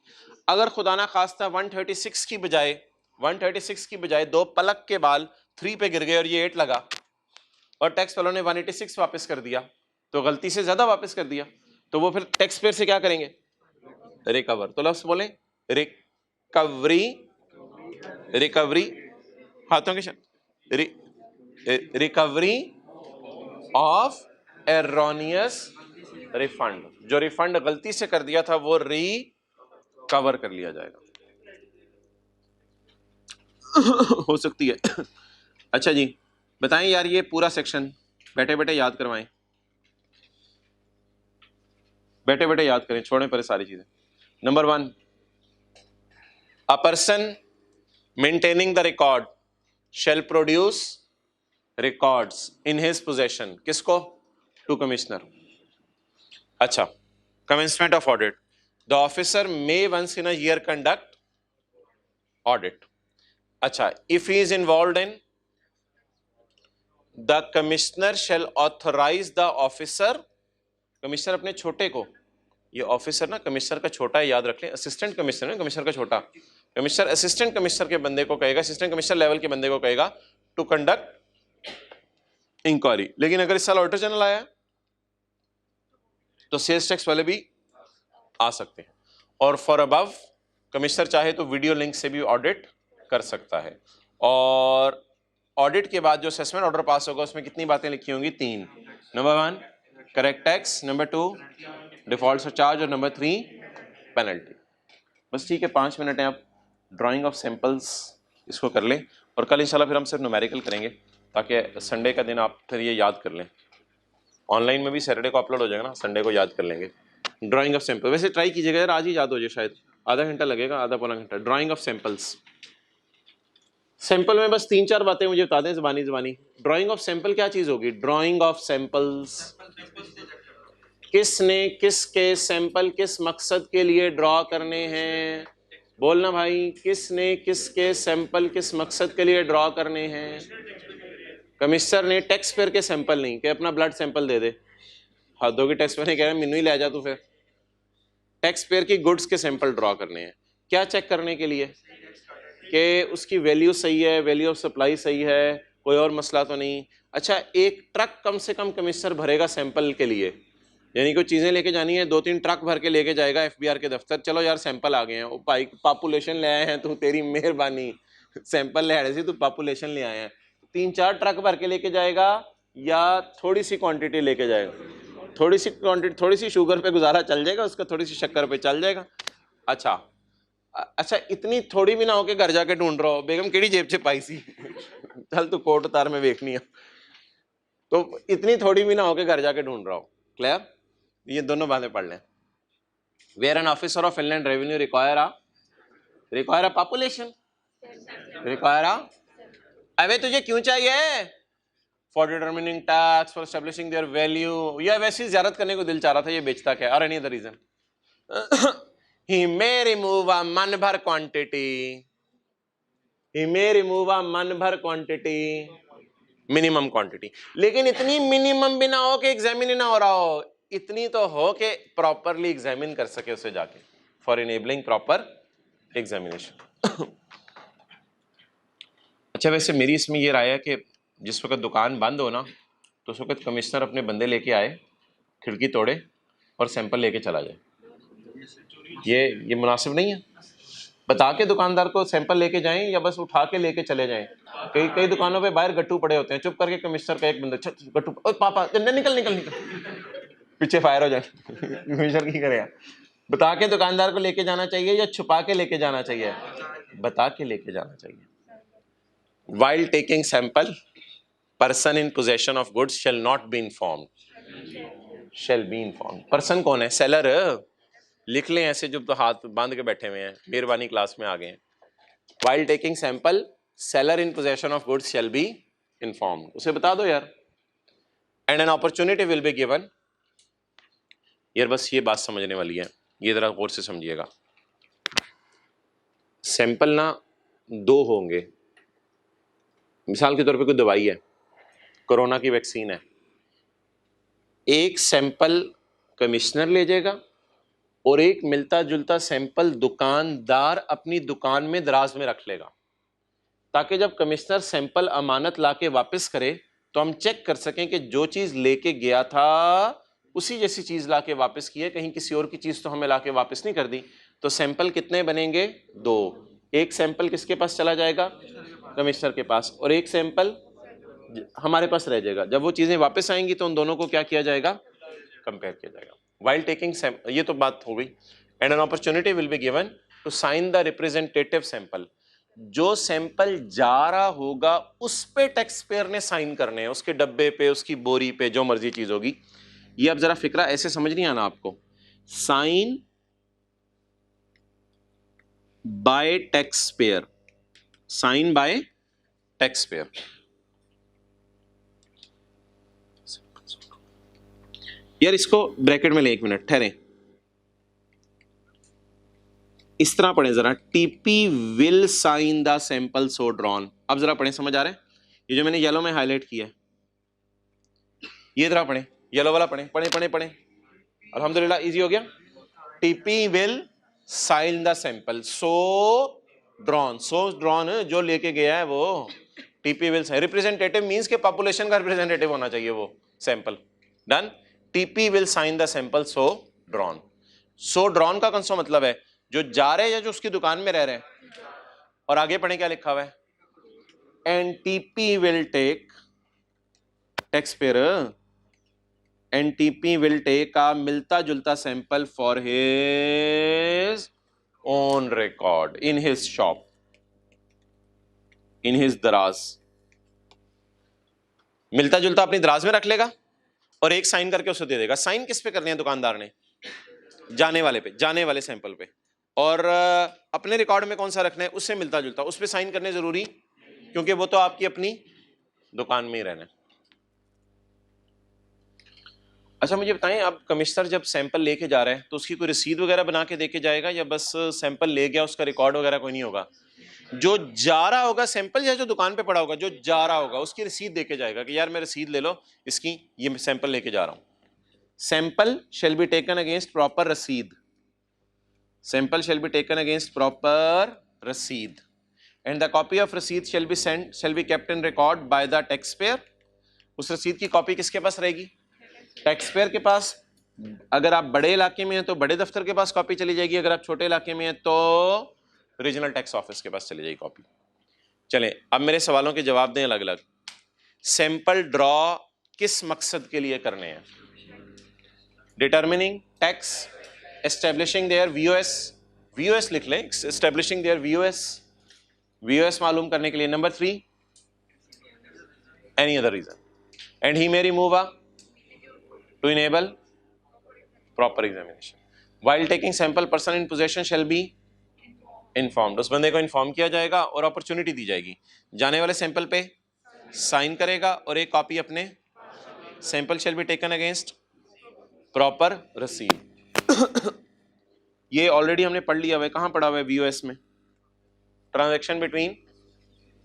अगर खुदा ना खास्ता 136 की बजाय 2 पलक के बाल 3 पे गिर गए और ये 8 लगा, और टैक्स वालों ने 186 वापस कर दिया, तो गलती से ज्यादा वापस कर दिया, तो वो फिर टैक्स पेयर से क्या करेंगे? रिकवर। तो लफ्ज बोले, रिकवरी, रिकवरी हाथों के रिकवरी ऑफ एरोनियस रिफंड, जो रिफंड गलती से कर दिया था वो रिकवर कर लिया जाएगा। हो सकती है। अच्छा जी, बताएं यार, ये पूरा सेक्शन बैठे बैठे याद करवाएं, बैठे बैठे याद करें, छोड़ें पर सारी चीजें। Number 1, a person maintaining the record shall produce records in his possession, किसको? To commissioner. अच्छा, commencement of audit, the officer may once in a year conduct audit. अच्छा, if he is involved in, the commissioner shall authorize the officer, commissioner अपने छोटे को ये officer ना commissioner का छोटा है, याद रख लें, असिस्टेंट कमिश्नर है, कमिश्नर का छोटा। कमिश्नर असिस्टेंट कमिश्नर के बंदे को कहेगा, असिस्टेंट कमिश्नर लेवल के बंदे को कहेगा टू कंडक्ट इंक्वायरी। लेकिन अगर इस साल ऑडिटर जनरल आया तो सेल्स टैक्स वाले भी आ सकते हैं। और फॉर अबव कमिश्नर चाहे तो वीडियो लिंक से भी ऑडिट कर सकता है। और ऑडिट के बाद जो असेसमेंट ऑर्डर पास होगा उसमें कितनी बातें लिखी होंगी? 3। Number 1 correct tax, number 2 default surcharge, और नंबर 3 पेनल्टी। बस ठीक है, 5 मिनट है। आप ड्राइंग ऑफ सैंपल्स इसको कर लें और कल इंशाल्लाह फिर हम सिर्फ न्यूमेरिकल करेंगे ताकि संडे का दिन आप फिर ये याद कर लें। ऑनलाइन में भी सैटरडे को अपलोड हो जाएगा ना, संडे को याद कर लेंगे। ड्राइंग ऑफ सैंपल वैसे ट्राई कीजिएगा यार, आज ही याद हो जाए, शायद आधा घंटा लगेगा, आधा पौना घंटा। ड्राइंग ऑफ सैंपल्स, सैंपल में बस 3-4 बातें मुझे बता दें ज़बानी ज़बानी। ड्राइंग ऑफ सैंपल क्या चीज़ होगी? ड्राइंग ऑफ सैंपल्स, किसने किसके सैंपल किस मकसद के लिए ड्रॉ करने हैं? बोलना भाई, किसने किसके सैंपल किस मकसद के लिए ड्रॉ करने हैं? कमिश्नर ने टैक्स पेयर के सैंपल नहीं कि अपना ब्लड सैंपल दे दे। हदों की टैक्स पेयर ने कह रहा है मैनू ही ले जा तू, फिर टैक्स पेयर की गुड्स के सैंपल ड्रॉ करने हैं। क्या चेक करने के लिए? कि उसकी वैल्यू सही है, वैल्यू ऑफ सप्लाई सही है, कोई और मसला तो नहीं। अच्छा, एक ट्रक कम से कम कमिश्नर भरेगा सैंपल के लिए, यानी कोई चीज़ें लेके जानी है, 2-3 ट्रक भर के लेके जाएगा FBR के दफ्तर। चलो यार सैंपल आ गए हैं, वो भाई पॉपुलेशन ले आए हैं, तो तेरी मेहरबानी, सैंपल ले आए थे तो पॉपुलेशन ले आए हैं। 3-4 ट्रक भर के लेके जाएगा या थोड़ी सी क्वांटिटी लेके जाएगा? थोड़ी सी क्वांटिटी, थोड़ी सी शुगर पे गुजारा चल जाएगा उसका, थोड़ी सी शक्कर पे चल जाएगा। अच्छा, इतनी थोड़ी भी ना हो के घर जाके ढूंढ रहा हो बेगम केड़ी जेब च पाई सी चल तू कोट उतार में देखनी है, तो इतनी थोड़ी भी ना हो के घर जाके ढूंढ रहा हो। क्लियर? ये दोनों बातें पढ़ लें। Where an officer of inland revenue require a population, require अबे तुझे क्यों चाहिए? For determining tax, for establishing their value, या वैसे ही ज़ियारत करने को दिल चाह रहा था, ये बेचता क्या, और any other reason. He may remove a मन भर quantity. He may remove a मन भर quantity, मिनिमम क्वांटिटी। लेकिन इतनी मिनिमम भी ना हो कि एग्जामिन ना हो रहा हो, इतनी तो हो कि प्रॉपरली एग्जामिन कर सके उसे जाके, फॉर इनेबलिंग प्रॉपर एग्जामिनेशन। अच्छा, वैसे मेरी इसमें ये राय है कि जिस वक्त दुकान बंद हो ना, तो उस वक्त कमिश्नर अपने बंदे लेके आए, खिड़की तोड़े और सैंपल लेके चला जाए। ये मुनासिब नहीं है। बता के दुकानदार को सैंपल लेके जाएं या बस उठा के लेके चले जाएं। कई दुकानों पे बाहर गट्टू पड़े होते हैं, चुप करके कमिश्नर का एक बंदा गट्टू, ओ पापा निकल पीछे फायर हो जाए। कमिश्नर की करेगा? बता के दुकानदार को लेके जाना चाहिए या छुपा के लेके जाना चाहिए? बता के लेके जाना चाहिए। While taking sample, person in possession of goods shall not be informed. Shall be informed. Person कौन है? सेलर। लिख लें ऐसे जो तो हाथ बांध के बैठे हुए हैं, मेहरबानी क्लास में आ गए हैं। While taking sample, seller in possession of goods shall be informed. उसे बता दो यार। And an opportunity will be given. यार बस ये बात समझने वाली है, ये जरा गौर से समझिएगा। सैंपल ना 2 होंगे। मिसाल के तौर पे कोई दवाई है, कोरोना की वैक्सीन है, एक सैंपल कमिश्नर ले जाएगा और एक मिलता जुलता सैंपल दुकानदार अपनी दुकान में दराज में रख लेगा, ताकि जब कमिश्नर सैंपल अमानत लाके वापस करे तो हम चेक कर सकें कि जो चीज लेके गया था उसी जैसी चीज लाके वापस की है, कहीं किसी और की चीज तो हमें लाके वापस नहीं कर दी। तो सैंपल कितने बनेंगे? 2। एक सैंपल किसके पास चला जाएगा? कमिश्नर के पास, और एक सैंपल हमारे पास रह जाएगा। जब वो चीजें वापस आएंगी तो उन दोनों को क्या किया जाएगा? कंपेयर किया जाएगा। While taking ये तो बात हो गई। And an opportunity will be given to sign the representative sample. जो सैंपल जा रहा होगा उस पे टैक्स पेयर ने साइन करने हैं, उसके डब्बे पे, उसकी बोरी पे, जो मर्जी चीज होगी। ये अब जरा फिक्रा ऐसे समझ नहीं आना आपको। Sign by tax payer, sign by tax payer. यार इसको ब्रैकेट में ले, 1 मिनट ठहरे, इस तरह पढ़े जरा, TP will sign the sample so drawn. अब जरा पढ़े, समझ आ रहा है? ये जो मैंने येलो में हाईलाइट किया है, ये जरा पढ़े, येलो वाला पढ़े, पढ़े पढ़े पढ़े। अल्हम्दुलिल्लाह इजी हो गया। TP will sign the sample, so drawn जो लेके गया है वो, टीपी विल रिप्रेजेंटेटिव मींस के पॉपुलेशन का रिप्रेजेंटेटिव होना चाहिए वो sample, done. TP will sign the sample so drawn. So drawn का कौन सा मतलब है, जो जा रहे हैं या जो उसकी दुकान में रह रहे हैं, और आगे पढ़े क्या लिखा हुआ है, and TP will take, tax payer, and TP will take का मिलता जुलता sample for his own record in his shop, in his दराज, मिलता जुलता अपनी दराज में रख लेगा और एक साइन करके उसे दे देगा। साइन किस पे करने हैं दुकानदार ने, जाने वाले पे, जाने वाले सैंपल पे, और अपने रिकॉर्ड में कौन सा रखना है, उससे मिलता जुलता, उस पे साइन करने जरूरी, क्योंकि वो तो आपकी अपनी दुकान में ही रहना है। अच्छा मुझे बताएं, अब कमिश्नर जब सैंपल लेके जा रहा है तो उसकी कोई रसीद वगैरह बना के देके जाएगा, या बस सैंपल ले गया उसका रिकॉर्ड वगैरह कोई नहीं होगा? जो जा रहा होगा सैंपल, या जो दुकान पे पड़ा होगा, जो जा रहा होगा उसकी रसीद देके जाएगा कि यार मैं रसीद ले लो इसकी, ये मैं सैंपल लेके जा रहा हूं। Sample shall be taken against proper रसीद, sample shall be taken against proper रसीद, एंड द कॉपी ऑफ रसीद shall be sent, shall be kept in record by the tax payer. उस रसीद की कॉपी किसके पास रहेगी, टैक्स पेयर के पास। अगर आप बड़े इलाके में हैं तो बड़े दफ्तर के पास कॉपी चली जाएगी, अगर आप छोटे इलाके में हैं तो रीजनल टैक्स ऑफिस के पास चली जाएगी कॉपी। चलें अब मेरे सवालों के जवाब दें अलग अलग। सैंपल ड्रॉ किस मकसद के लिए करने हैं, determining tax, establishing there VOS, VOS लिख लें, एस्टेब्लिशिंग देयर वीओएस, वीओएस मालूम करने के लिए। Number 3 any other reason, and he may remove a to enable proper examination. While taking sample, person in possession shall be informed. उस बंदे को inform किया जाएगा और अपॉर्चुनिटी दी जाएगी, जाने वाले सैंपल पे साइन करेगा और एक कॉपी अपने, sample shall be taken against proper receipt। ये ऑलरेडी हमने पढ़ लिया हुआ है, कहाँ पढ़ा हुआ है, वीओएस में। ट्रांजैक्शन बिटवीन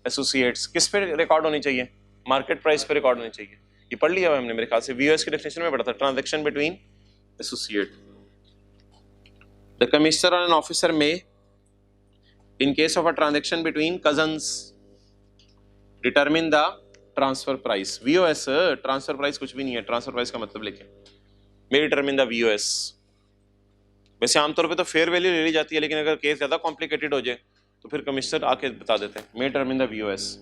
एसोसिएट्स किस पे रिकॉर्ड होनी चाहिए, मार्केट प्राइस पे रिकॉर्ड होनी चाहिए, ये पढ़ लिया हुआ हमने मेरे ख्याल से, वीओएस की डेफिनेशन में पढ़ा था, transaction between associate. The commissioner और an officer may in case of a transaction between cousins determine the transfer price. VOS transfer price कुछ भी नहीं है, ट्रांसफर प्राइस का मतलब लिखें, मे डिटरमिन द वीओएस। वैसे आमतौर पे तो फेयर वैल्यू ले ली जाती है, लेकिन अगर केस ज्यादा कॉम्प्लिकेटेड हो जाए तो फिर कमिश्नर आके बता देते हैं, may determine the VOS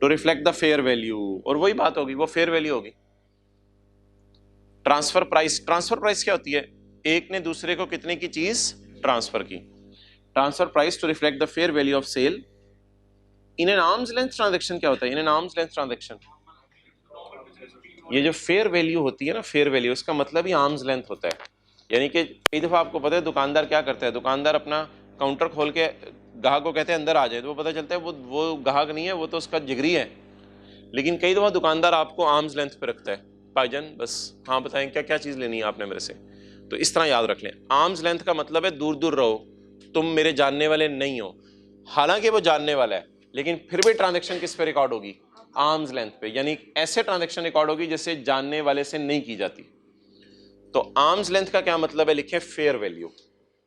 to reflect the fair value, और वही बात होगी, वो फेयर वैल्यू होगी। ट्रांसफर प्राइस, ट्रांसफर प्राइस क्या होती है, एक ने दूसरे को कितने की चीज ट्रांसफर की। Transfer price to reflect the fair value of sale in an arms length transaction. क्या होता है in an arms length transaction, ये जो फेयर वैल्यू होती है ना, फेयर वैल्यू, इसका मतलब ही आर्म्स लेंथ होता है। यानी कि कई दफा आपको पता है दुकानदार क्या करता है, दुकानदार अपना काउंटर खोल के ग्राहक को कहते हैं अंदर आ जाए, तो वो पता चलता है वो ग्राहक नहीं है, वो तो उसका जिगरी है। लेकिन कई दफा दुकानदार आपको आर्म्स लेंथ पे रखता है, भाईजान बस हाँ बताएं क्या क्या चीज़ लेनी है आपने मेरे से। तो इस तरह याद रख लें, आर्म्स लेंथ का मतलब है दूर दूर रहो, तुम मेरे जानने वाले नहीं हो। हालांकि वो जानने वाला है, लेकिन फिर भी ट्रांजेक्शन किस पे रिकॉर्ड होगी, आर्म्स लेंथ पे, यानी ऐसे ट्रांजेक्शन रिकॉर्ड होगी जिससे जानने वाले से नहीं की जाती। तो आर्म्स लेंथ का क्या मतलब है, लिखें फेयर वैल्यू।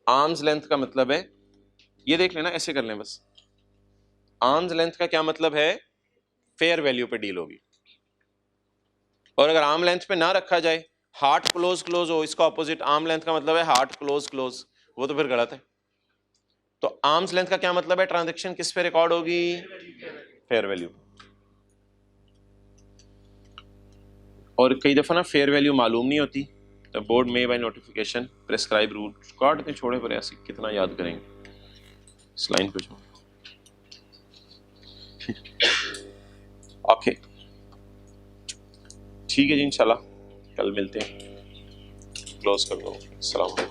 आर्म्स लेंथ का मतलब है, ये देख लेना, ऐसे कर लें बस, आर्म्स लेंथ का क्या मतलब है, फेयर वैल्यू पे डील होगी। और अगर आर्म लेंथ पे ना रखा जाए, हार्ट क्लोज क्लोज हो, इसका ऑपोजिट आर्म लेंथ का मतलब है हार्ट क्लोज क्लोज, वो तो फिर गलत है। तो आर्म्स लेंथ का क्या मतलब है, ट्रांजैक्शन किस पे रिकॉर्ड होगी, फेयर वैल्यू। और कई दफा ना फेयर वैल्यू मालूम नहीं होती, तो बोर्ड में by notification prescribe rule card में छोड़े पर ऐसे कितना याद करेंगे, इस लाइन पे छोड़। ओके ठीक है जी, इंशाल्लाह कल मिलते हैं, क्लोज कर दो। अस्सलाम वालेकुम।